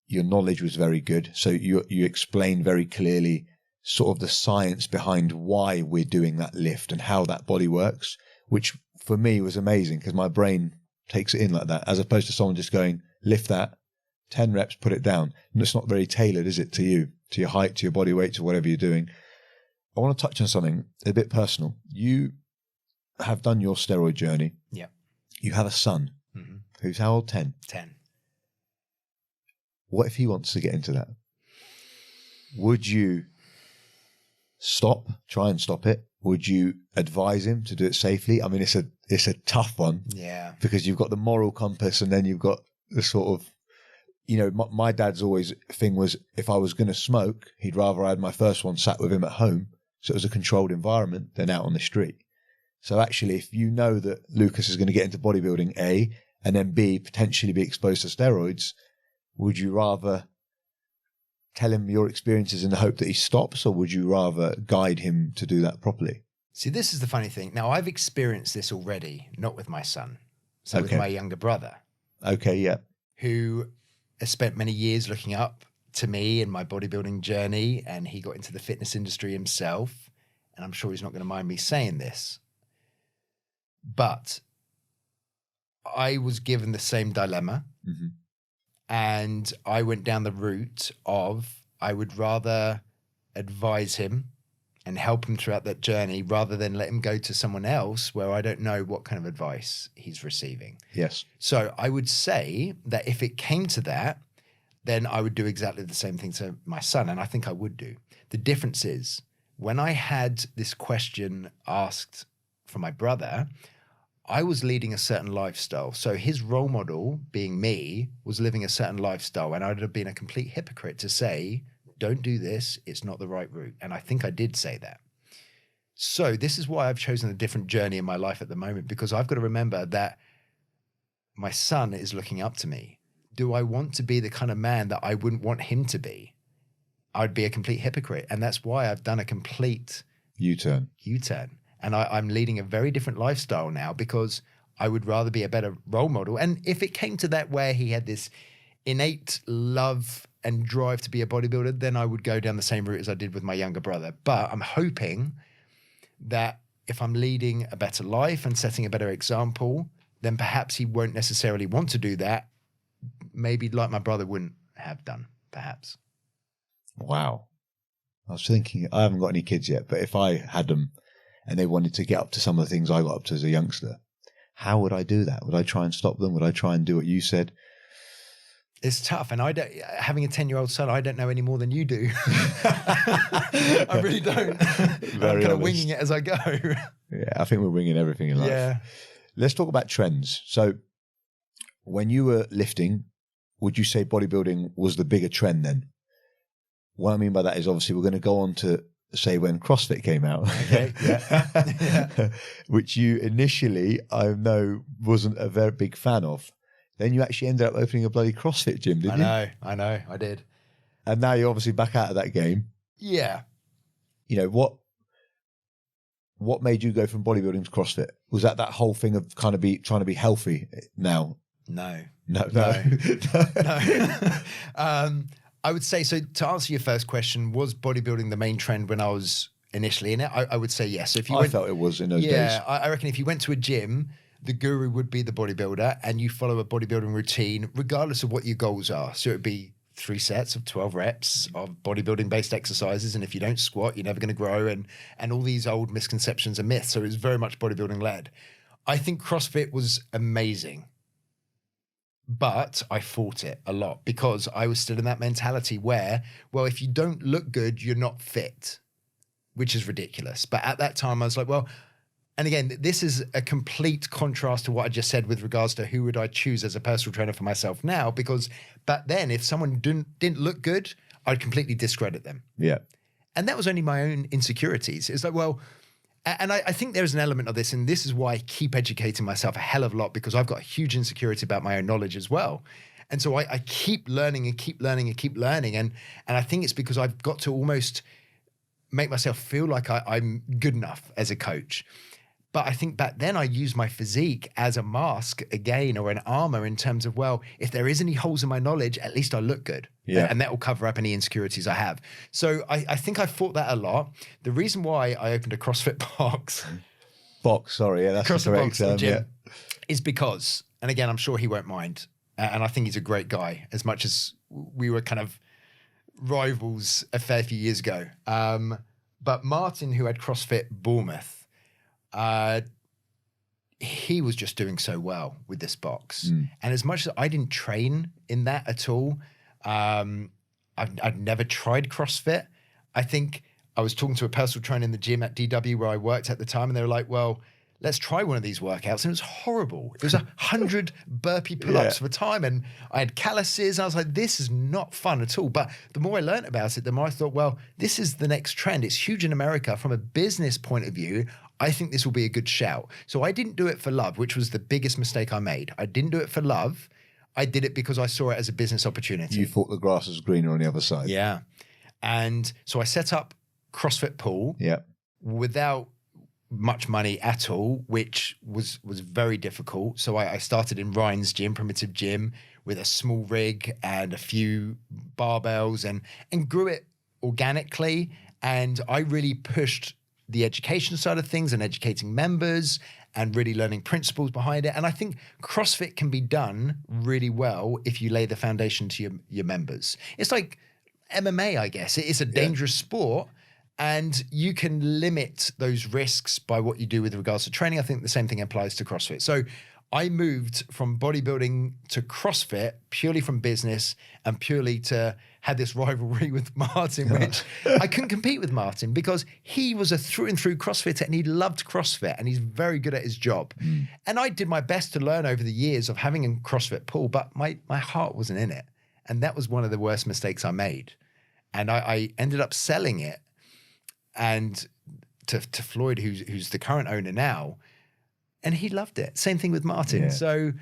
Your knowledge was very good. So you explained very clearly sort of the science behind why we're doing that lift and how that body works, which for me was amazing because my brain takes it in like that, as opposed to someone just going, lift that, 10 reps, put it down. And it's not very tailored, is it, to you, to your height, to your body weight, to whatever you're doing. I want to touch on something a bit personal. You have done your steroid journey. Yeah. You have a son who's how old? 10? 10. What if he wants to get into that? Would you try and stop it? Would you advise him to do it safely? I mean, it's a tough one. Yeah. Because you've got the moral compass and then you've got the sort of, you know, my dad's always thing was if I was going to smoke, he'd rather I had my first one sat with him at home. So it was a controlled environment than out on the street. So actually, if you know that Lucas is going to get into bodybuilding, A, and then B, potentially be exposed to steroids, would you rather tell him your experiences in the hope that he stops, or would you rather guide him to do that properly? See, this is the funny thing. Now, I've experienced this already, not with my son, so with my younger brother. Okay, yeah. Who has spent many years looking up to me in my bodybuilding journey, and he got into the fitness industry himself, and I'm sure he's not going to mind me saying this. But I was given the same dilemma, and I went down the route of I would rather advise him and help him throughout that journey rather than let him go to someone else where I don't know what kind of advice he's receiving. Yes. So I would say that if it came to that, then I would do exactly the same thing to my son, and I think I would do. The difference is when I had this question asked from my brother, I was leading a certain lifestyle. So his role model, being me, was living a certain lifestyle. And I'd have been a complete hypocrite to say, don't do this. It's not the right route. And I think I did say that. So this is why I've chosen a different journey in my life at the moment, because I've got to remember that my son is looking up to me. Do I want to be the kind of man that I wouldn't want him to be? I'd be a complete hypocrite. And that's why I've done a complete U-turn. And I'm leading a very different lifestyle now because I would rather be a better role model. And if it came to that where he had this innate love and drive to be a bodybuilder, then I would go down the same route as I did with my younger brother. But I'm hoping that if I'm leading a better life and setting a better example, then perhaps he won't necessarily want to do that. Maybe like my brother wouldn't have done, perhaps. Wow. I was thinking, I haven't got any kids yet, but if I had them, and they wanted to get up to some of the things I got up to as a youngster, how would I do that? Would I try and stop them? Would I try and do what you said? It's tough. And having a 10-year-old son, I don't know any more than you do. I really don't. I'm kind of winging it as I go. Yeah, I think we're winging everything in life. Yeah. Let's talk about trends. So when you were lifting, would you say bodybuilding was the bigger trend then? What I mean by that is obviously we're going to go on to say when CrossFit came out, okay, yeah. which you initially, I know, wasn't a very big fan of. Then you actually ended up opening a bloody CrossFit gym, didn't you? I know, I did. And now you're obviously back out of that game. Yeah. You know, what made you go from bodybuilding to CrossFit? Was that whole thing of kind of trying to be healthy now? No. I would say, so to answer your first question, was bodybuilding the main trend when I was initially in it? I would say yes. So if you felt it was in those days. Yeah, I reckon if you went to a gym, the guru would be the bodybuilder and you follow a bodybuilding routine regardless of what your goals are. So it would be 3 sets of 12 reps of bodybuilding-based exercises. And if you don't squat, you're never going to grow. And all these old misconceptions and myths. So it was very much bodybuilding-led. I think CrossFit was amazing. But I fought it a lot because I was still in that mentality where, well, if you don't look good, you're not fit, which is ridiculous. But at that time, I was like, well, And again, this is a complete contrast to what I just said with regards to who would I choose as a personal trainer for myself now, because back then, if someone didn't look good, I'd completely discredit them. Yeah. And that was only my own insecurities. It's like, well, and I think there's an element of this, and this is why I keep educating myself a hell of a lot, because I've got a huge insecurity about my own knowledge as well. And so I keep learning and keep learning and keep learning. And I think it's because I've got to almost make myself feel like I'm good enough as a coach. But I think back then I used my physique as a mask again, or an armor, in terms of, well, if there is any holes in my knowledge, at least I look good. Yeah. And that will cover up any insecurities I have. So I think I fought that a lot. The reason why I opened a CrossFit box. Sorry. Yeah, that's the correct term. Yeah. Is because, and again, I'm sure he won't mind. And I think he's a great guy, as much as we were kind of rivals a fair few years ago. But Martin, who had CrossFit Bournemouth, he was just doing so well with this box. And as much as I didn't train in that at all, I'd never tried CrossFit. I think I was talking to a personal trainer in the gym at DW where I worked at the time, and they were like, well, let's try one of these workouts. And it was horrible. It was 100 burpee pull-ups for time. And I had calluses. I was like, this is not fun at all. But the more I learned about it, the more I thought, well, this is the next trend. It's huge in America. From a business point of view, I think this will be a good shout. So I didn't do it for love, which was the biggest mistake I made. I didn't do it for love. I did it because I saw it as a business opportunity. You thought the grass was greener on the other side. Yeah. And so I set up CrossFit Pool without much money at all, which was very difficult. So I started in Ryan's gym, Primitive Gym, with a small rig and a few barbells, and grew it organically. And I really pushed the education side of things and educating members and really learning principles behind it. And I think CrossFit can be done really well if you lay the foundation to your members. It's like MMA, I guess. It's a dangerous sport, and you can limit those risks by what you do with regards to training. I think the same thing applies to CrossFit. So I moved from bodybuilding to CrossFit purely from business, and purely to had this rivalry with Martin, which I couldn't compete with Martin because he was a through and through CrossFitter, and he loved CrossFit, and he's very good at his job. And I did my best to learn over the years of having a CrossFit pool, but my heart wasn't in it. And that was one of the worst mistakes I made. And I ended up selling it, and to Floyd, who's the current owner now, and he loved it. Same thing with Martin. Yeah. So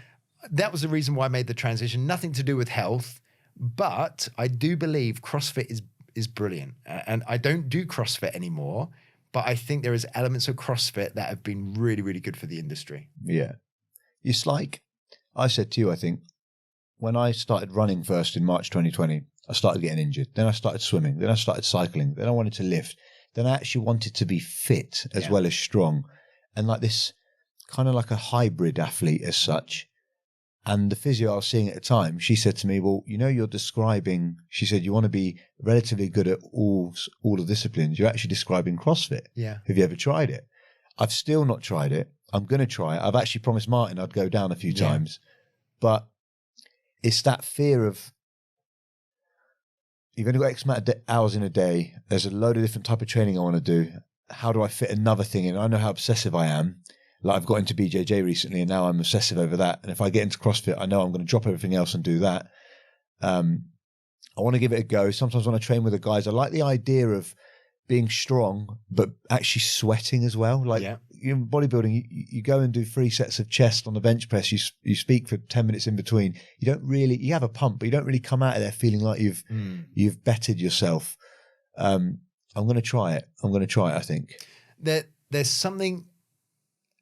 that was the reason why I made the transition. Nothing to do with health, but I do believe CrossFit is brilliant. And I don't do CrossFit anymore, but I think there is elements of CrossFit that have been really, really good for the industry. Yeah. It's like I said to you, I think, when I started running first in March 2020, I started getting injured. Then I started swimming. Then I started cycling. Then I wanted to lift. Then I actually wanted to be fit as well as strong. And like this kind of like a hybrid athlete as such. And the physio I was seeing at the time, she said to me, well, you know, you're describing, she said, you want to be relatively good at all the disciplines. You're actually describing CrossFit. Yeah. Have you ever tried it? I've still not tried it. I'm going to try it. I've actually promised Martin I'd go down a few times. But it's that fear of, you've only got X amount of hours in a day. There's a load of different type of training I want to do. How do I fit another thing in? I know how obsessive I am. Like I've got into BJJ recently, and now I'm obsessive over that. And if I get into CrossFit, I know I'm going to drop everything else and do that. I want to give it a go. Sometimes when I train with the guys, I like the idea of being strong, but actually sweating as well. Like in bodybuilding, you go and do 3 sets of chest on the bench press. You speak for 10 minutes in between. You don't really, you have a pump, but you don't really come out of there feeling like you've bettered yourself. I'm going to try it. I think. There's something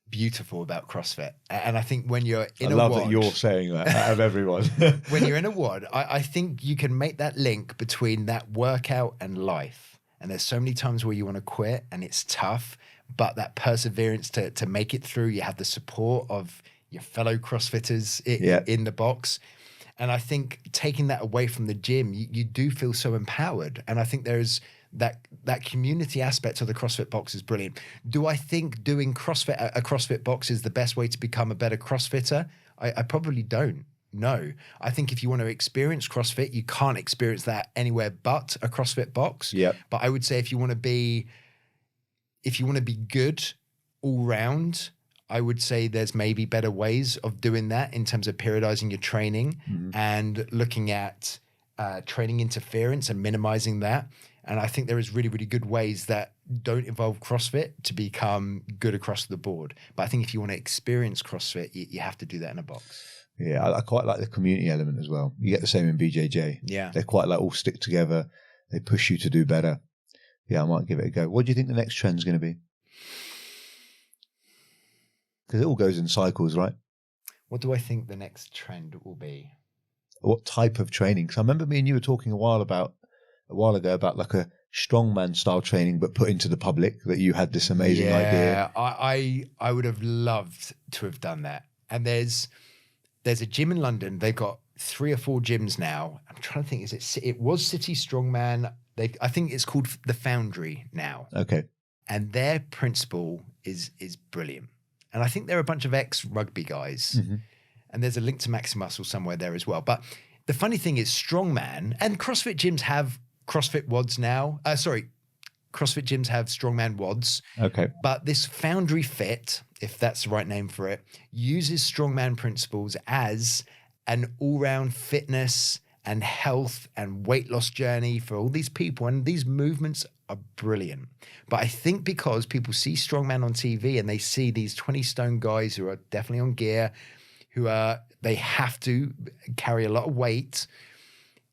beautiful about CrossFit. And I think when you're in I love that you're saying that out of everyone. When you're in a WOD, I think you can make that link between that workout and life. And there's so many times where you want to quit and it's tough, but that perseverance to make it through, you have the support of your fellow CrossFitters in the box. And I think taking that away from the gym, you do feel so empowered. And I think there's that community aspect of the CrossFit box is brilliant. Do I think doing CrossFit, a CrossFit box is the best way to become a better CrossFitter? I probably don't. No. I think if you want to experience CrossFit, you can't experience that anywhere but a CrossFit box. Yeah. But I would say if you want to be good all round, I would say there's maybe better ways of doing that in terms of periodizing your training and looking at training interference and minimizing that. And I think there is really, really good ways that don't involve CrossFit to become good across the board. But I think if you want to experience CrossFit, you have to do that in a box. Yeah, I quite like the community element as well. You get the same in BJJ. Yeah. They're quite like all stick together. They push you to do better. Yeah, I might give it a go. What do you think the next trend's going to be? Because it all goes in cycles, right? What do I think the next trend will be? What type of training? Because I remember me and you were talking a while ago about like a strongman style training, but put into the public, that you had this amazing idea. I would have loved to have done that. And there's a gym in London. They've got 3 or 4 gyms now. I'm trying to think. It was City Strongman. I think it's called the Foundry now. Okay. And their principle is brilliant. And I think they're a bunch of ex-rugby guys. And there's a link to Maximuscle somewhere there as well. But the funny thing is strongman, and CrossFit gyms have CrossFit WODs now. CrossFit gyms have strongman WODs. Okay. But this Foundry Fit, if that's the right name for it, uses strongman principles as an all-round fitness and health and weight loss journey for all these people. And these movements are brilliant. But I think because people see strongman on TV and they see these 20-stone guys who are definitely on gear, they have to carry a lot of weight,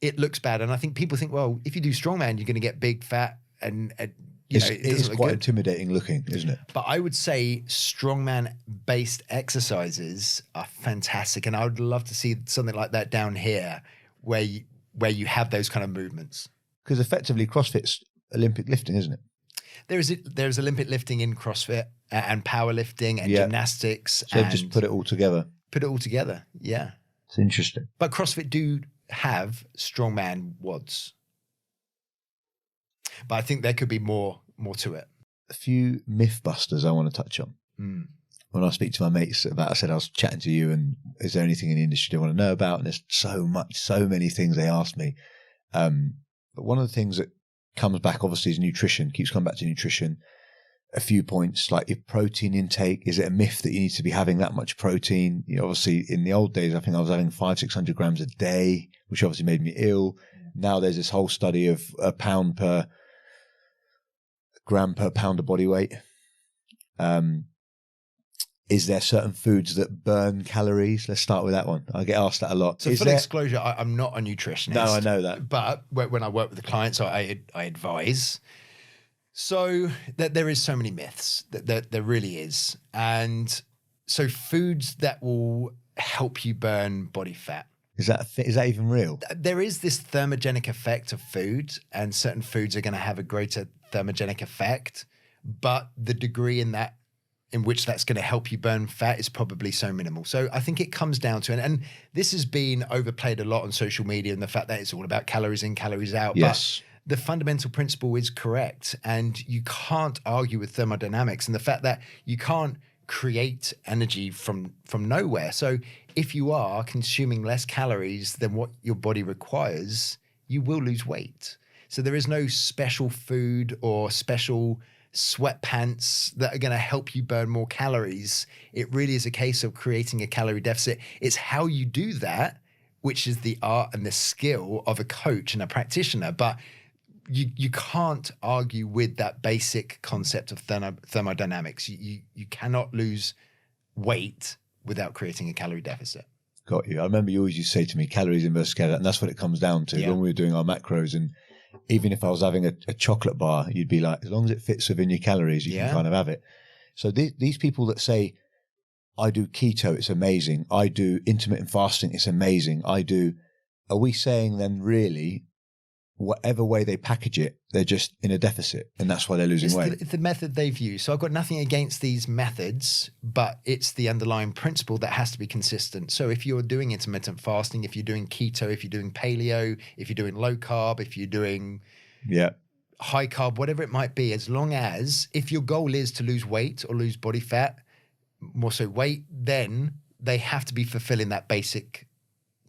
it looks bad. And I think people think, well, if you do strongman, you're going to get big, fat, and it is quite good. intimidating looking, isn't it? But I would say strongman-based exercises are fantastic. And I would love to see something like that down here where you have those kind of movements. Because effectively CrossFit's Olympic lifting, isn't it? There's Olympic lifting in CrossFit and powerlifting and gymnastics. So and just put it all together. Put it all together, yeah. It's interesting. But CrossFit do have strongman WODs. But I think there could be more to it. A few myth busters I want to touch on. When I speak to my mates about, I said I was chatting to you, and is there anything in the industry they want to know about? And there's so many things they ask me. But one of the things that comes back obviously is nutrition, keeps coming back to nutrition. A few points like your protein intake. Is it a myth that you need to be having that much protein? Obviously in the old days, I think I was having 500-600 grams a day, which obviously made me ill. Now there's this whole study of a gram per pound of body weight. Is there certain foods that burn calories? Let's start with that one. I get asked that a lot. So full disclosure, I'm not a nutritionist. No, I know that. But when I work with the clients, I advise. So there is so many myths. There really is. And so foods that will help you burn body fat. Is that even real? There is this thermogenic effect of food, and certain foods are going to have a greater thermogenic effect, but the degree in which that's going to help you burn fat is probably so minimal. So I think it comes down to, and this has been overplayed a lot on social media, and the fact that it's all about calories in, calories out. Yes. But the fundamental principle is correct, and you can't argue with thermodynamics and the fact that you can't create energy from nowhere. So if you are consuming less calories than what your body requires, you will lose weight. So there is no special food or special sweatpants that are going to help you burn more calories. It really is a case of creating a calorie deficit. It's how you do that, which is the art and the skill of a coach and a practitioner. But you can't argue with that basic concept of thermodynamics. You cannot lose weight without creating a calorie deficit. Got you. I remember you always used to say to me, calories in versus calories, and that's what it comes down to when we were doing our macros. And even if I was having a chocolate bar, you'd be like, as long as it fits within your calories, you can kind of have it. So these people that say, I do keto, it's amazing. I do intermittent fasting, it's amazing. Are we saying then really, whatever way they package it, they're just in a deficit, and that's why they're losing weight? It's the method they've used. So I've got nothing against these methods, but it's the underlying principle that has to be consistent. So if you're doing intermittent fasting, if you're doing keto, if you're doing paleo, if you're doing low carb, if you're doing high carb, whatever it might be, as long as if your goal is to lose weight or lose body fat, more so weight, then they have to be fulfilling that basic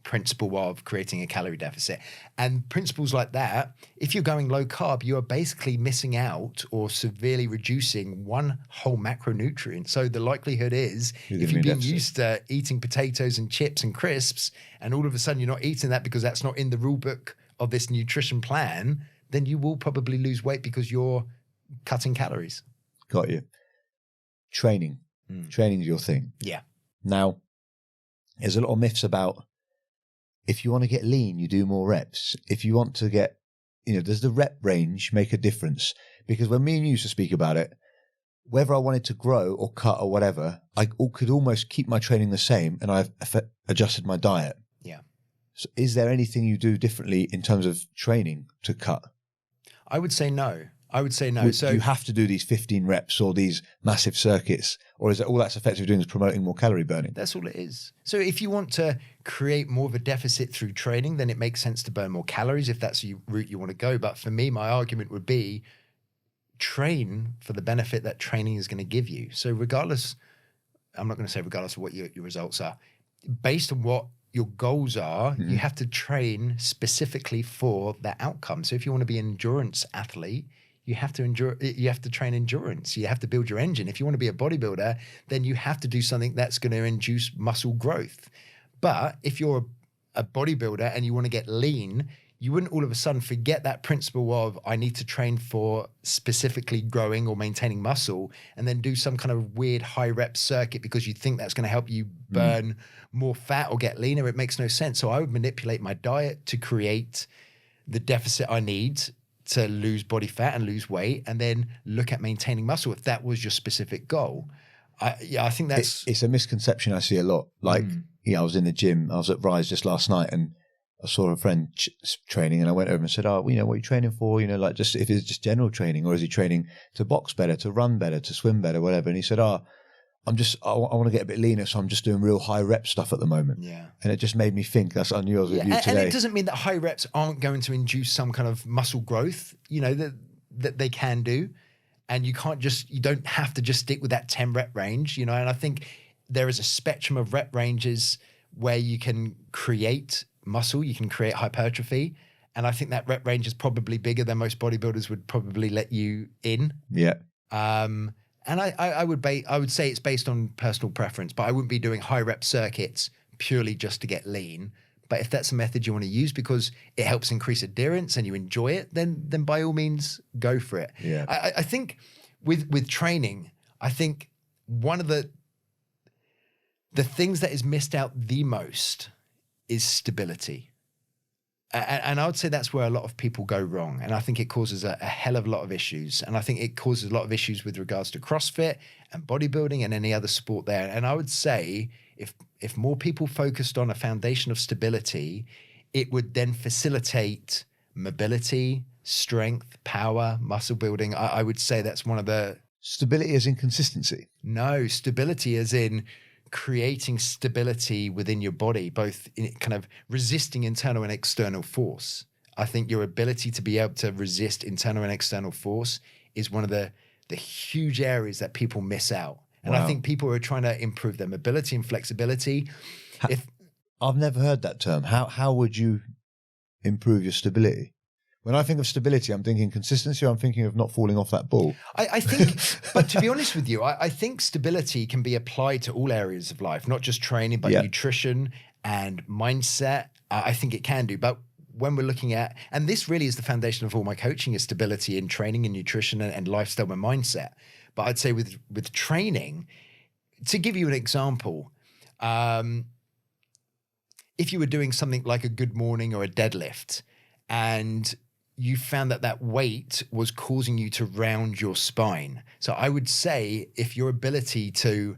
principle of creating a calorie deficit. And principles like that, if you're going low carb, you are basically missing out or severely reducing one whole macronutrient. So the likelihood is, if you've been used to eating potatoes and chips and crisps, and all of a sudden you're not eating that because that's not in the rule book of this nutrition plan, then you will probably lose weight because you're cutting calories. Got you. Training. Training's your thing. Yeah. Now, there's a lot of myths about if you want to get lean, you do more reps. If you want to get, does the rep range make a difference? Because when me and you used to speak about it, whether I wanted to grow or cut or whatever, I could almost keep my training the same, and I've adjusted my diet. Yeah. So is there anything you do differently in terms of training to cut? I would say no. So you have to do these 15 reps or these massive circuits, or is it all that's effective doing is promoting more calorie burning? That's all it is. So if you want to create more of a deficit through training, then it makes sense to burn more calories if that's the route you want to go. But for me, my argument would be train for the benefit that training is going to give you. So regardless, I'm not going to say regardless of what your results are, based on what your goals are, you have to train specifically for that outcome. So if you want to be an endurance athlete, you have to train endurance. You have to build your engine. If you want to be a bodybuilder, then you have to do something that's going to induce muscle growth. But if you're a bodybuilder and you want to get lean, you wouldn't all of a sudden forget that principle of I need to train for specifically growing or maintaining muscle and then do some kind of weird high rep circuit because you think that's going to help you burn more fat or get leaner. It makes no sense. So I would manipulate my diet to create the deficit I need to lose body fat and lose weight, and then look at maintaining muscle if that was your specific goal. I think it's a misconception I see a lot. Like, I was in the gym, I was at Rise just last night, and I saw a friend training, and I went over and said, what are you training for? Like just if it's just general training, or is he training to box better, to run better, to swim better, whatever? And he said, I want to get a bit leaner, so I'm just doing real high rep stuff at the moment. Yeah. And it just made me think. I knew I was with you today. And it doesn't mean that high reps aren't going to induce some kind of muscle growth, that they can do. And you don't have to just stick with that 10 rep range, and I think there is a spectrum of rep ranges where you can create muscle, you can create hypertrophy. And I think that rep range is probably bigger than most bodybuilders would probably let you in. Yeah. And I would say it's based on personal preference, but I wouldn't be doing high rep circuits purely just to get lean. But if that's a method you want to use because it helps increase adherence and you enjoy it, then by all means go for it. Yeah. I think with training, I think one of the things that is missed out the most is stability. And I would say that's where a lot of people go wrong. And I think it causes a hell of a lot of issues. And I think it causes a lot of issues with regards to CrossFit and bodybuilding and any other sport there. And I would say if more people focused on a foundation of stability, it would then facilitate mobility, strength, power, muscle building. I would say that's one of the... Stability as in consistency? No, stability as in creating stability within your body, both in kind of resisting internal and external force. I think your ability to be able to resist internal and external force is one of the huge areas that people miss out. And I think people are trying to improve their mobility and flexibility. I've never heard that term. How would you improve your stability? When I think of stability, I'm thinking consistency, or I'm thinking of not falling off that ball. I think, but to be honest with you, I think stability can be applied to all areas of life, not just training, but nutrition and mindset. I think it can do. But when we're looking at, and this really is the foundation of all my coaching, is stability in training and nutrition and lifestyle and mindset. But I'd say with training, to give you an example, if you were doing something like a good morning or a deadlift, and you found that weight was causing you to round your spine. So I would say if your ability to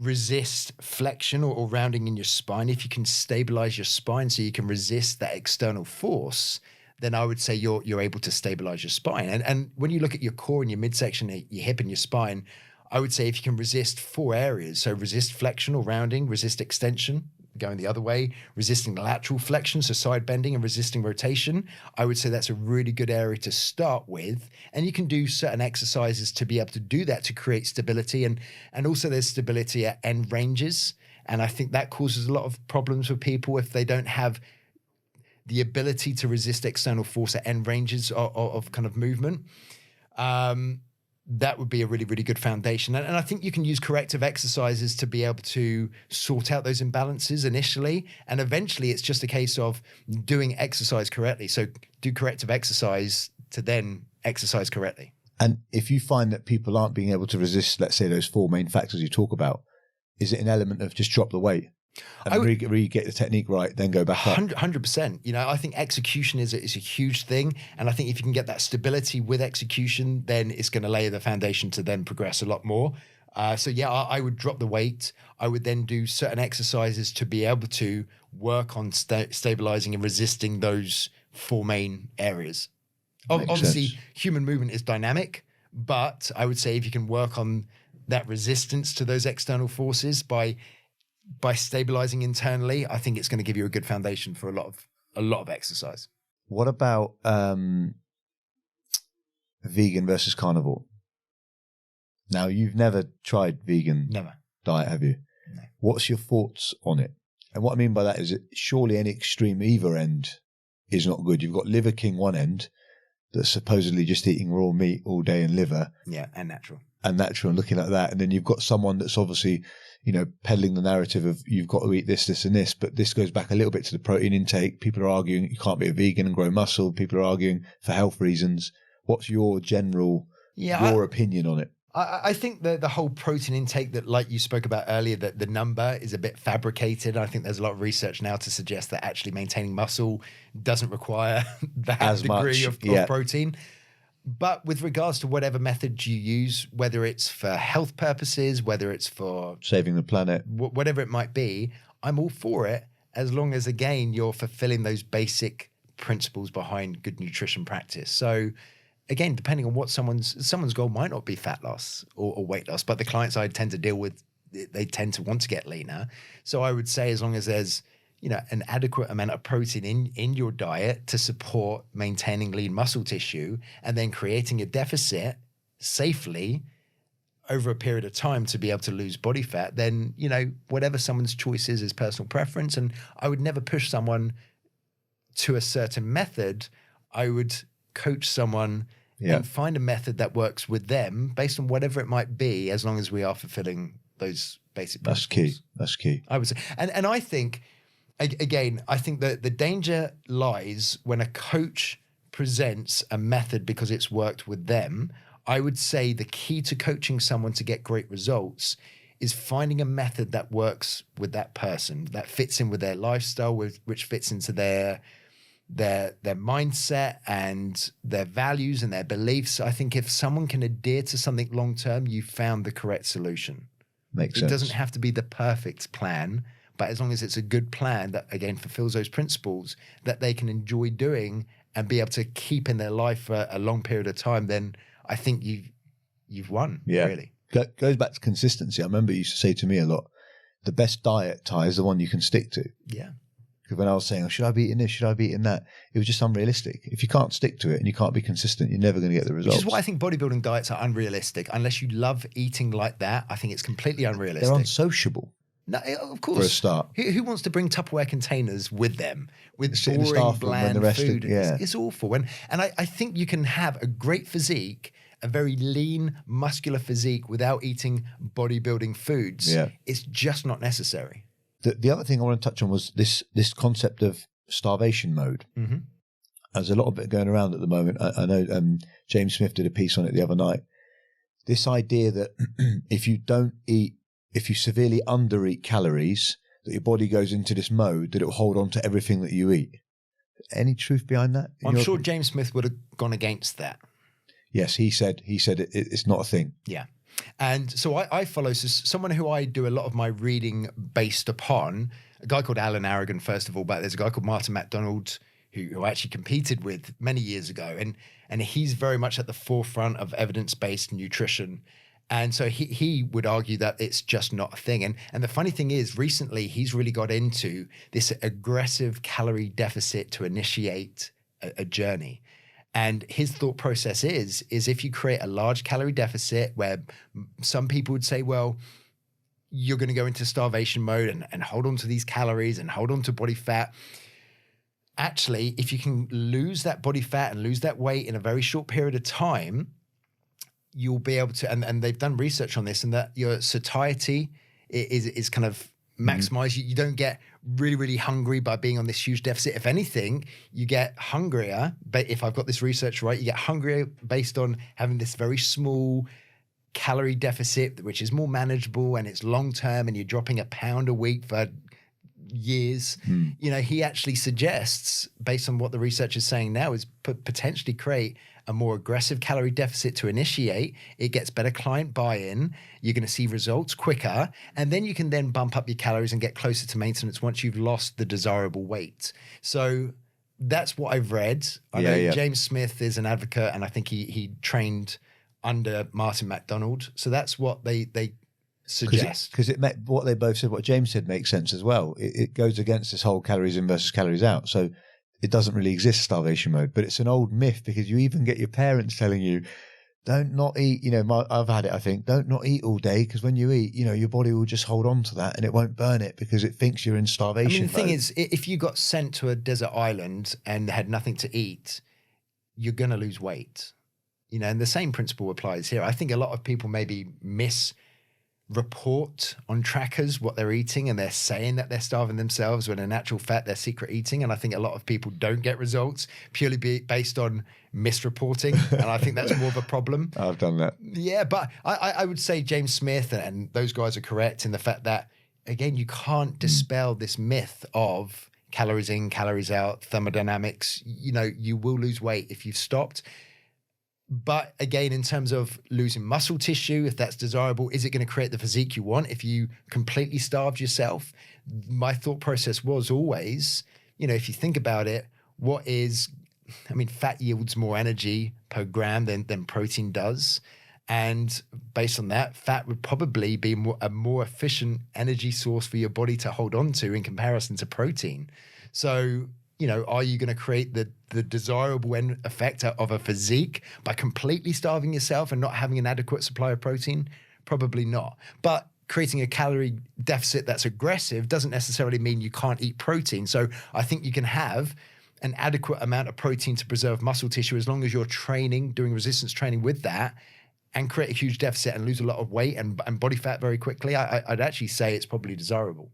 resist flexion or rounding in your spine, if you can stabilize your spine so you can resist that external force, then I would say you're able to stabilize your spine. And when you look at your core and your midsection, your hip and your spine, I would say if you can resist 4 areas, so resist flexion or rounding, resist extension, going the other way, resisting lateral flexion, so side bending and resisting rotation, I would say that's a really good area to start with. And you can do certain exercises to be able to do that to create stability. And also there's stability at end ranges. And I think that causes a lot of problems with people if they don't have the ability to resist external force at end ranges of kind of movement. That would be a really, really good foundation. And I think you can use corrective exercises to be able to sort out those imbalances initially. And eventually it's just a case of doing exercise correctly. So do corrective exercise to then exercise correctly. And if you find that people aren't being able to resist, let's say, those 4 main factors you talk about, is it an element of just drop the weight and really get the technique right, then go back up? 100%. You know, I think execution is a huge thing. And I think if you can get that stability with execution, then it's going to lay the foundation to then progress a lot more. So yeah, I would drop the weight. I would then do certain exercises to be able to work on stabilizing and resisting those 4 main areas. Obviously, human movement is dynamic, but I would say if you can work on that resistance to those external forces by stabilizing internally, I think it's going to give you a good foundation for a lot of exercise. What about vegan versus carnivore? Now, you've never tried vegan diet, have you? No. What's your thoughts on it? And what I mean by that is that surely any extreme either end is not good. You've got Liver King one end that's supposedly just eating raw meat all day and liver. Yeah, and natural and looking at that. And then you've got someone that's obviously, you know, peddling the narrative of you've got to eat this, this and this. But this goes back a little bit to the protein intake. People are arguing you can't be a vegan and grow muscle. People are arguing for health reasons. What's your general, your opinion on it? I think the whole protein intake that, like you spoke about earlier, that the number is a bit fabricated. I think there's a lot of research now to suggest that actually maintaining muscle doesn't require that degree of protein. But with regards to whatever method you use, whether it's for health purposes, whether it's for saving the planet, whatever it might be, I'm all for it, as long as, again, you're fulfilling those basic principles behind good nutrition practice. So again, depending on what someone's goal might not be fat loss or weight loss, but the clients I tend to deal with, they tend to want to get leaner. So I would say as long as there's, you know, an adequate amount of protein in your diet to support maintaining lean muscle tissue and then creating a deficit safely over a period of time to be able to lose body fat, then, you know, whatever someone's choice is personal preference. And I would never push someone to a certain method. I would coach someone and find a method that works with them based on whatever it might be, as long as we are fulfilling those basic principles. That's key. I would say. And I think, again, I think that the danger lies when a coach presents a method because it's worked with them. I would say the key to coaching someone to get great results is finding a method that works with that person, that fits in with their lifestyle, which fits into their mindset and their values and their beliefs. I think if someone can adhere to something long term, you found the correct solution. Makes sense. It doesn't have to be the perfect plan, but as long as it's a good plan that, again, fulfills those principles that they can enjoy doing and be able to keep in their life for a long period of time, then I think you've won, really. Goes back to consistency. I remember you used to say to me a lot, the best diet, Ty, is the one you can stick to. Yeah. Because when I was saying, should I be eating this? Should I be eating that? It was just unrealistic. If you can't stick to it and you can't be consistent, you're never going to get the results. Which is why I think bodybuilding diets are unrealistic. Unless you love eating like that, I think it's completely unrealistic. They're unsociable. No, of course. For a start. Who wants to bring Tupperware containers with them? With boring, bland food. It's awful. And I think you can have a great physique, a very lean, muscular physique without eating bodybuilding foods. Yeah. It's just not necessary. The other thing I want to touch on was this concept of starvation mode. Mm-hmm. There's a lot of it going around at the moment. I know James Smith did a piece on it the other night. This idea that if you severely undereat calories, that your body goes into this mode that it will hold on to everything that you eat. Any truth behind that? I'm sure James Smith would have gone against that. Yes, he said it's not a thing. Yeah. And so I follow someone who I do a lot of my reading based upon, a guy called Alan Aragon, first of all, but there's a guy called Martin MacDonald who I actually competed with many years ago. And he's very much at the forefront of evidence-based nutrition. And so he would argue that it's just not a thing. And the funny thing is, recently, he's really got into this aggressive calorie deficit to initiate a journey. And his thought process is if you create a large calorie deficit where some people would say, well, you're going to go into starvation mode and hold on to these calories and hold on to body fat. Actually, if you can lose that body fat and lose that weight in a very short period of time, you'll be able to, and they've done research on this, and that your satiety is kind of maximized. You don't get really, really hungry by being on this huge deficit. If anything, you get hungrier. But if I've got this research right, you get hungrier based on having this very small calorie deficit, which is more manageable and it's long term, and you're dropping a pound a week for years. You know, he actually suggests, based on what the research is saying now, is potentially create a more aggressive calorie deficit to initiate. It gets better client buy-in. You're going to see results quicker, and then you can then bump up your calories and get closer to maintenance once you've lost the desirable weight. So that's what I've read. I know James Smith is an advocate, and I think he trained under Martin McDonald. So that's what they suggest. Because what they both said, what James said makes sense as well. It goes against this whole calories in versus calories out. So it doesn't really exist, starvation mode, but it's an old myth, because you even get your parents telling you, don't not eat, you know, I've had it, I think, don't not eat all day, because when you eat, you know, your body will just hold on to that and it won't burn it because it thinks you're in starvation I mean, the thing mode. is, if you got sent to a desert island and had nothing to eat, you're going to lose weight. You know, and the same principle applies here. I think a lot of people maybe report on trackers what they're eating, and they're saying that they're starving themselves when in actual fact they're secret eating. And I think a lot of people don't get results purely based on misreporting, and I think that's more of a problem. I've done that. Yeah, but I would say James Smith and those guys are correct in the fact that, again, you can't dispel this myth of calories in, calories out, thermodynamics. You know, you will lose weight if you've stopped. But again, in terms of losing muscle tissue, if that's desirable, is it going to create the physique you want if you completely starved yourself? My thought process was always, you know, if you think about it, fat yields more energy per gram than protein does. And based on that, fat would probably be a more efficient energy source for your body to hold on to in comparison to protein. So, you know, are you going to create the desirable end effect of a physique by completely starving yourself and not having an adequate supply of protein? Probably not. But creating a calorie deficit that's aggressive doesn't necessarily mean you can't eat protein. So I think you can have an adequate amount of protein to preserve muscle tissue as long as you're training, doing resistance training with that, and create a huge deficit and lose a lot of weight and body fat very quickly. I'd actually say it's probably desirable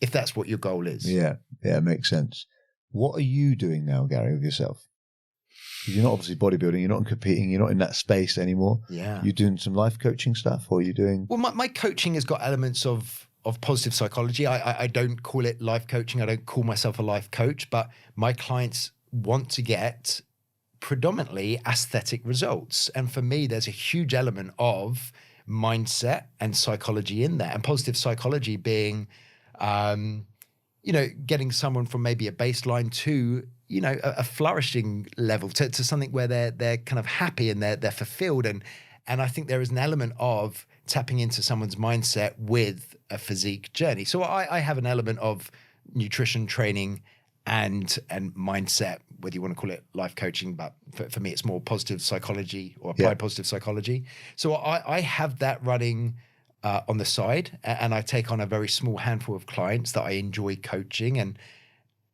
if that's what your goal is. Yeah, makes sense. What are you doing now, Gary, with yourself? You're not obviously bodybuilding, you're not competing, you're not in that space anymore. Yeah. You're doing some life coaching stuff, or are you doing... Well, my coaching has got elements of positive psychology. I don't call it life coaching. I don't call myself a life coach, but my clients want to get predominantly aesthetic results. And for me, there's a huge element of mindset and psychology in that. And positive psychology being... you know, getting someone from maybe a baseline to, you know, a flourishing level to something where they're kind of happy and they're fulfilled. And I think there is an element of tapping into someone's mindset with a physique journey. So I have an element of nutrition training and mindset, whether you want to call it life coaching, but for me, it's more positive psychology or applied positive psychology. So I have that running on the side, and I take on a very small handful of clients that I enjoy coaching, and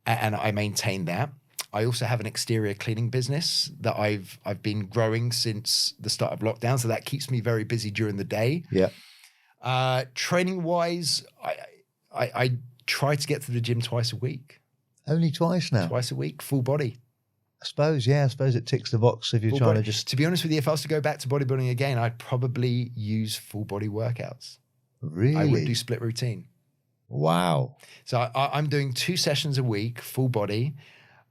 I maintain that. I also have an exterior cleaning business that I've been growing since the start of lockdown, so that keeps me very busy during the day. Yeah. Training wise, I try to get to the gym twice a week. Only twice now? Twice a week, full body. I suppose it ticks the box if you're trying to just... To be honest with you, if I was to go back to bodybuilding again, I'd probably use full body workouts. Really? I would do split routine. Wow. So I'm doing 2 sessions a week, full body.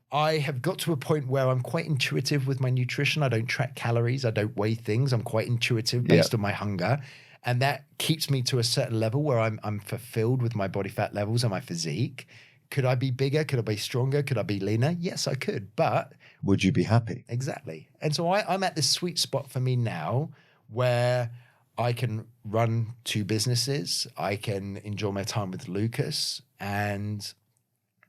I have got to a point where I'm quite intuitive with my nutrition. I don't track calories. I don't weigh things. I'm quite intuitive based on my hunger. And that keeps me to a certain level where I'm fulfilled with my body fat levels and my physique. Could I be bigger? Could I be stronger? Could I be leaner? Yes, I could. But... would you be happy? Exactly. And so I'm at this sweet spot for me now where I can run 2 businesses. I can enjoy my time with Lucas. And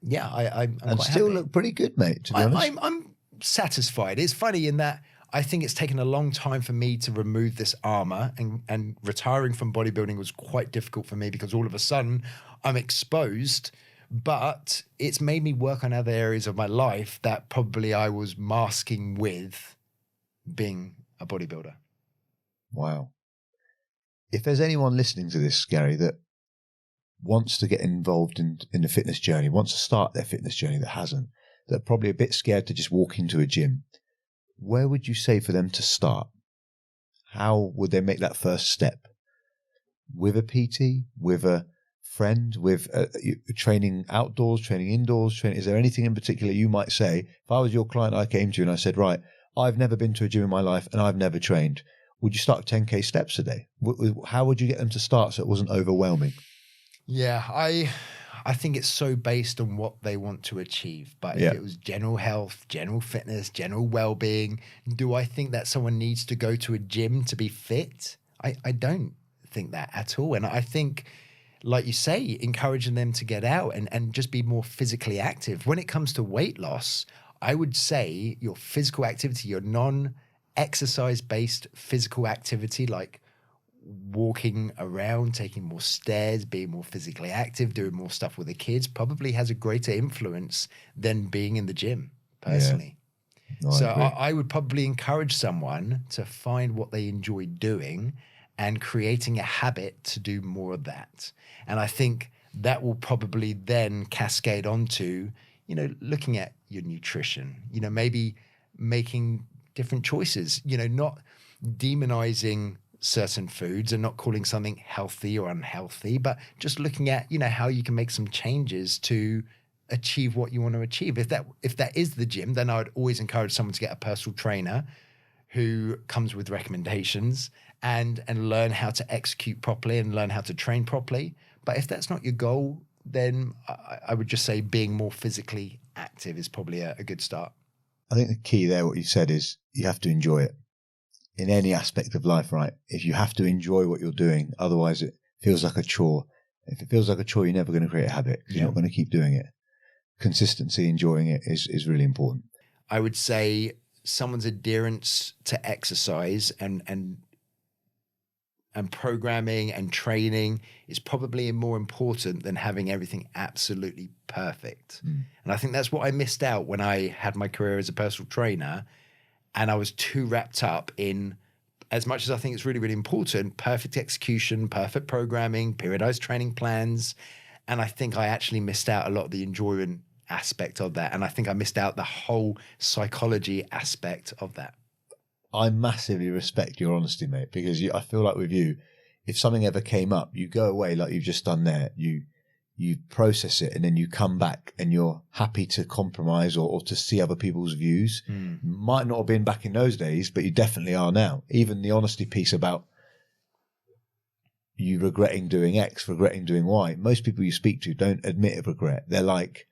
yeah, I'm and quite still happy. Look pretty good, mate, to be honest. I'm satisfied. It's funny in that I think it's taken a long time for me to remove this armor, and retiring from bodybuilding was quite difficult for me because all of a sudden I'm exposed, but it's made me work on other areas of my life that probably I was masking with being a bodybuilder. Wow. If there's anyone listening to this, Gary, that wants to get involved in the fitness journey, wants to start their fitness journey that hasn't, that are probably a bit scared to just walk into a gym, where would you say for them to start? How would they make that first step? With a PT, with a friend, with training outdoors, training indoors, training? Is there anything in particular you might say? If I was your client, I came to you and I said, right, I've never been to a gym in my life and I've never trained. Would you start with 10K steps a day? How would you get them to start so it wasn't overwhelming? Yeah, I think it's so based on what they want to achieve. But if it was general health, general fitness, general well-being, do I think that someone needs to go to a gym to be fit? I don't think that at all. And I think, like you say, encouraging them to get out and just be more physically active. When it comes to weight loss, I would say your physical activity, your non-exercise-based physical activity, like walking around, taking more stairs, being more physically active, doing more stuff with the kids, probably has a greater influence than being in the gym, personally. No, so I would probably encourage someone to find what they enjoy doing and creating a habit to do more of that. And I think that will probably then cascade onto, you know, looking at your nutrition, you know, maybe making different choices, you know, not demonizing certain foods and not calling something healthy or unhealthy, but just looking at, you know, how you can make some changes to achieve what you want to achieve. If that is the gym, then I would always encourage someone to get a personal trainer who comes with recommendations and learn how to execute properly and learn how to train properly. But if that's not your goal, then I would just say being more physically active is probably a good start. I think the key there, what you said, is you have to enjoy it in any aspect of life, right? If you have to enjoy what you're doing, otherwise it feels like a chore. If it feels like a chore, you're never going to create a habit. You're not going to keep doing it. Consistency, enjoying it is really important. I would say someone's adherence to exercise and programming and training is probably more important than having everything absolutely perfect. And I think that's what I missed out when I had my career as a personal trainer, and I was too wrapped up in, as much as I think it's really, really important, perfect execution, perfect programming, periodized training plans. And I think I actually missed out a lot of the enjoyment aspect of that. And I think I missed out the whole psychology aspect of that. I massively respect your honesty, mate, because I feel like with you, if something ever came up, you go away like you've just done there, you process it, and then you come back and you're happy to compromise or to see other people's views. Might not have been back in those days, but you definitely are now. Even the honesty piece about you regretting doing X, regretting doing Y. Most people you speak to don't admit a regret. They're like,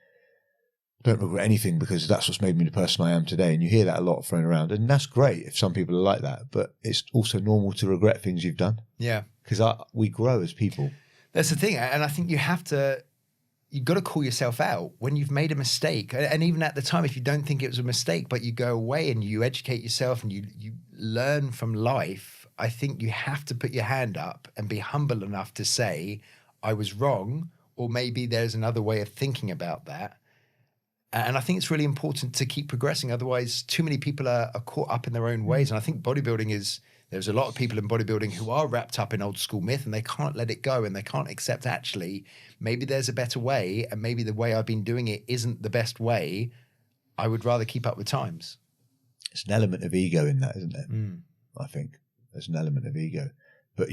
don't regret anything because that's what's made me the person I am today. And you hear that a lot thrown around. And that's great if some people are like that. But it's also normal to regret things you've done. Yeah. Because we grow as people. That's the thing. And I think you've got to call yourself out when you've made a mistake. And even at the time, if you don't think it was a mistake, but you go away and you educate yourself and you learn from life, I think you have to put your hand up and be humble enough to say, I was wrong, or maybe there's another way of thinking about that. And I think it's really important to keep progressing. Otherwise, too many people are caught up in their own ways. And I think there's a lot of people in bodybuilding who are wrapped up in old school myth and they can't let it go and they can't accept actually, maybe there's a better way and maybe the way I've been doing it isn't the best way. I would rather keep up with times. It's an element of ego in that, isn't there? I think there's an element of ego. But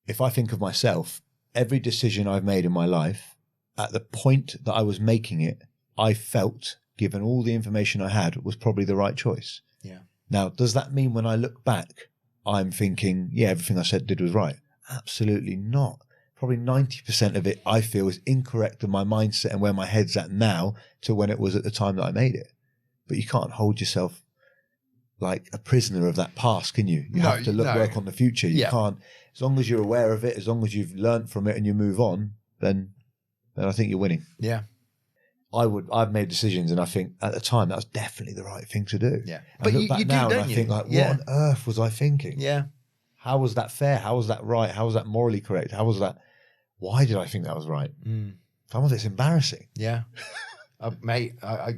if I think of myself, every decision I've made in my life, at the point that I was making it, I felt, given all the information I had, was probably the right choice. Yeah. Now, does that mean when I look back, I'm thinking, yeah, everything I did was right? Absolutely not. Probably 90% of it I feel is incorrect in my mindset and where my head's at now to when it was at the time that I made it. But you can't hold yourself like a prisoner of that past, can you? You have to work on the future. You can't, as long as you're aware of it, as long as you've learned from it and you move on, then I think you're winning. Yeah. I've made decisions, and I think at the time that was definitely the right thing to do. Yeah. I But look you back do, now don't and I you? think like, Yeah. what on earth was I thinking? Yeah. How was that fair? How was that right? How was that morally correct? How was that? Why did I think that was right? Some of it's embarrassing. Yeah. Mate, I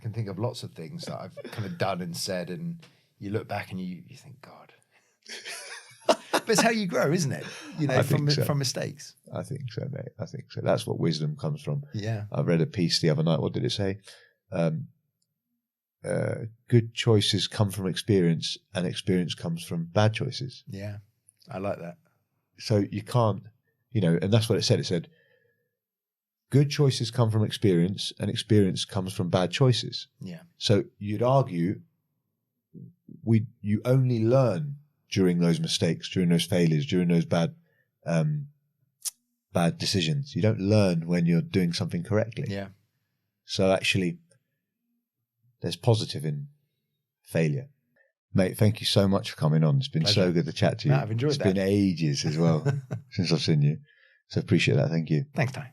can think of lots of things that I've kind of done and said, and you look back and you think, God. But it's how you grow, isn't it? You know, from mistakes. I think so, mate. I think so. That's what wisdom comes from. Yeah. I read a piece the other night. What did it say? Good choices come from experience, and experience comes from bad choices. Yeah. I like that. So you can't, and that's what it said. It said, good choices come from experience, and experience comes from bad choices. Yeah. So you'd argue you only learn during those mistakes, during those failures, during those bad decisions. You don't learn when you're doing something correctly. Yeah. So actually, there's positive in failure. Mate, thank you so much for coming on. It's been so good to chat to you. No, I've enjoyed that. It's been ages as well since I've seen you. So appreciate that. Thank you. Thanks, Ty.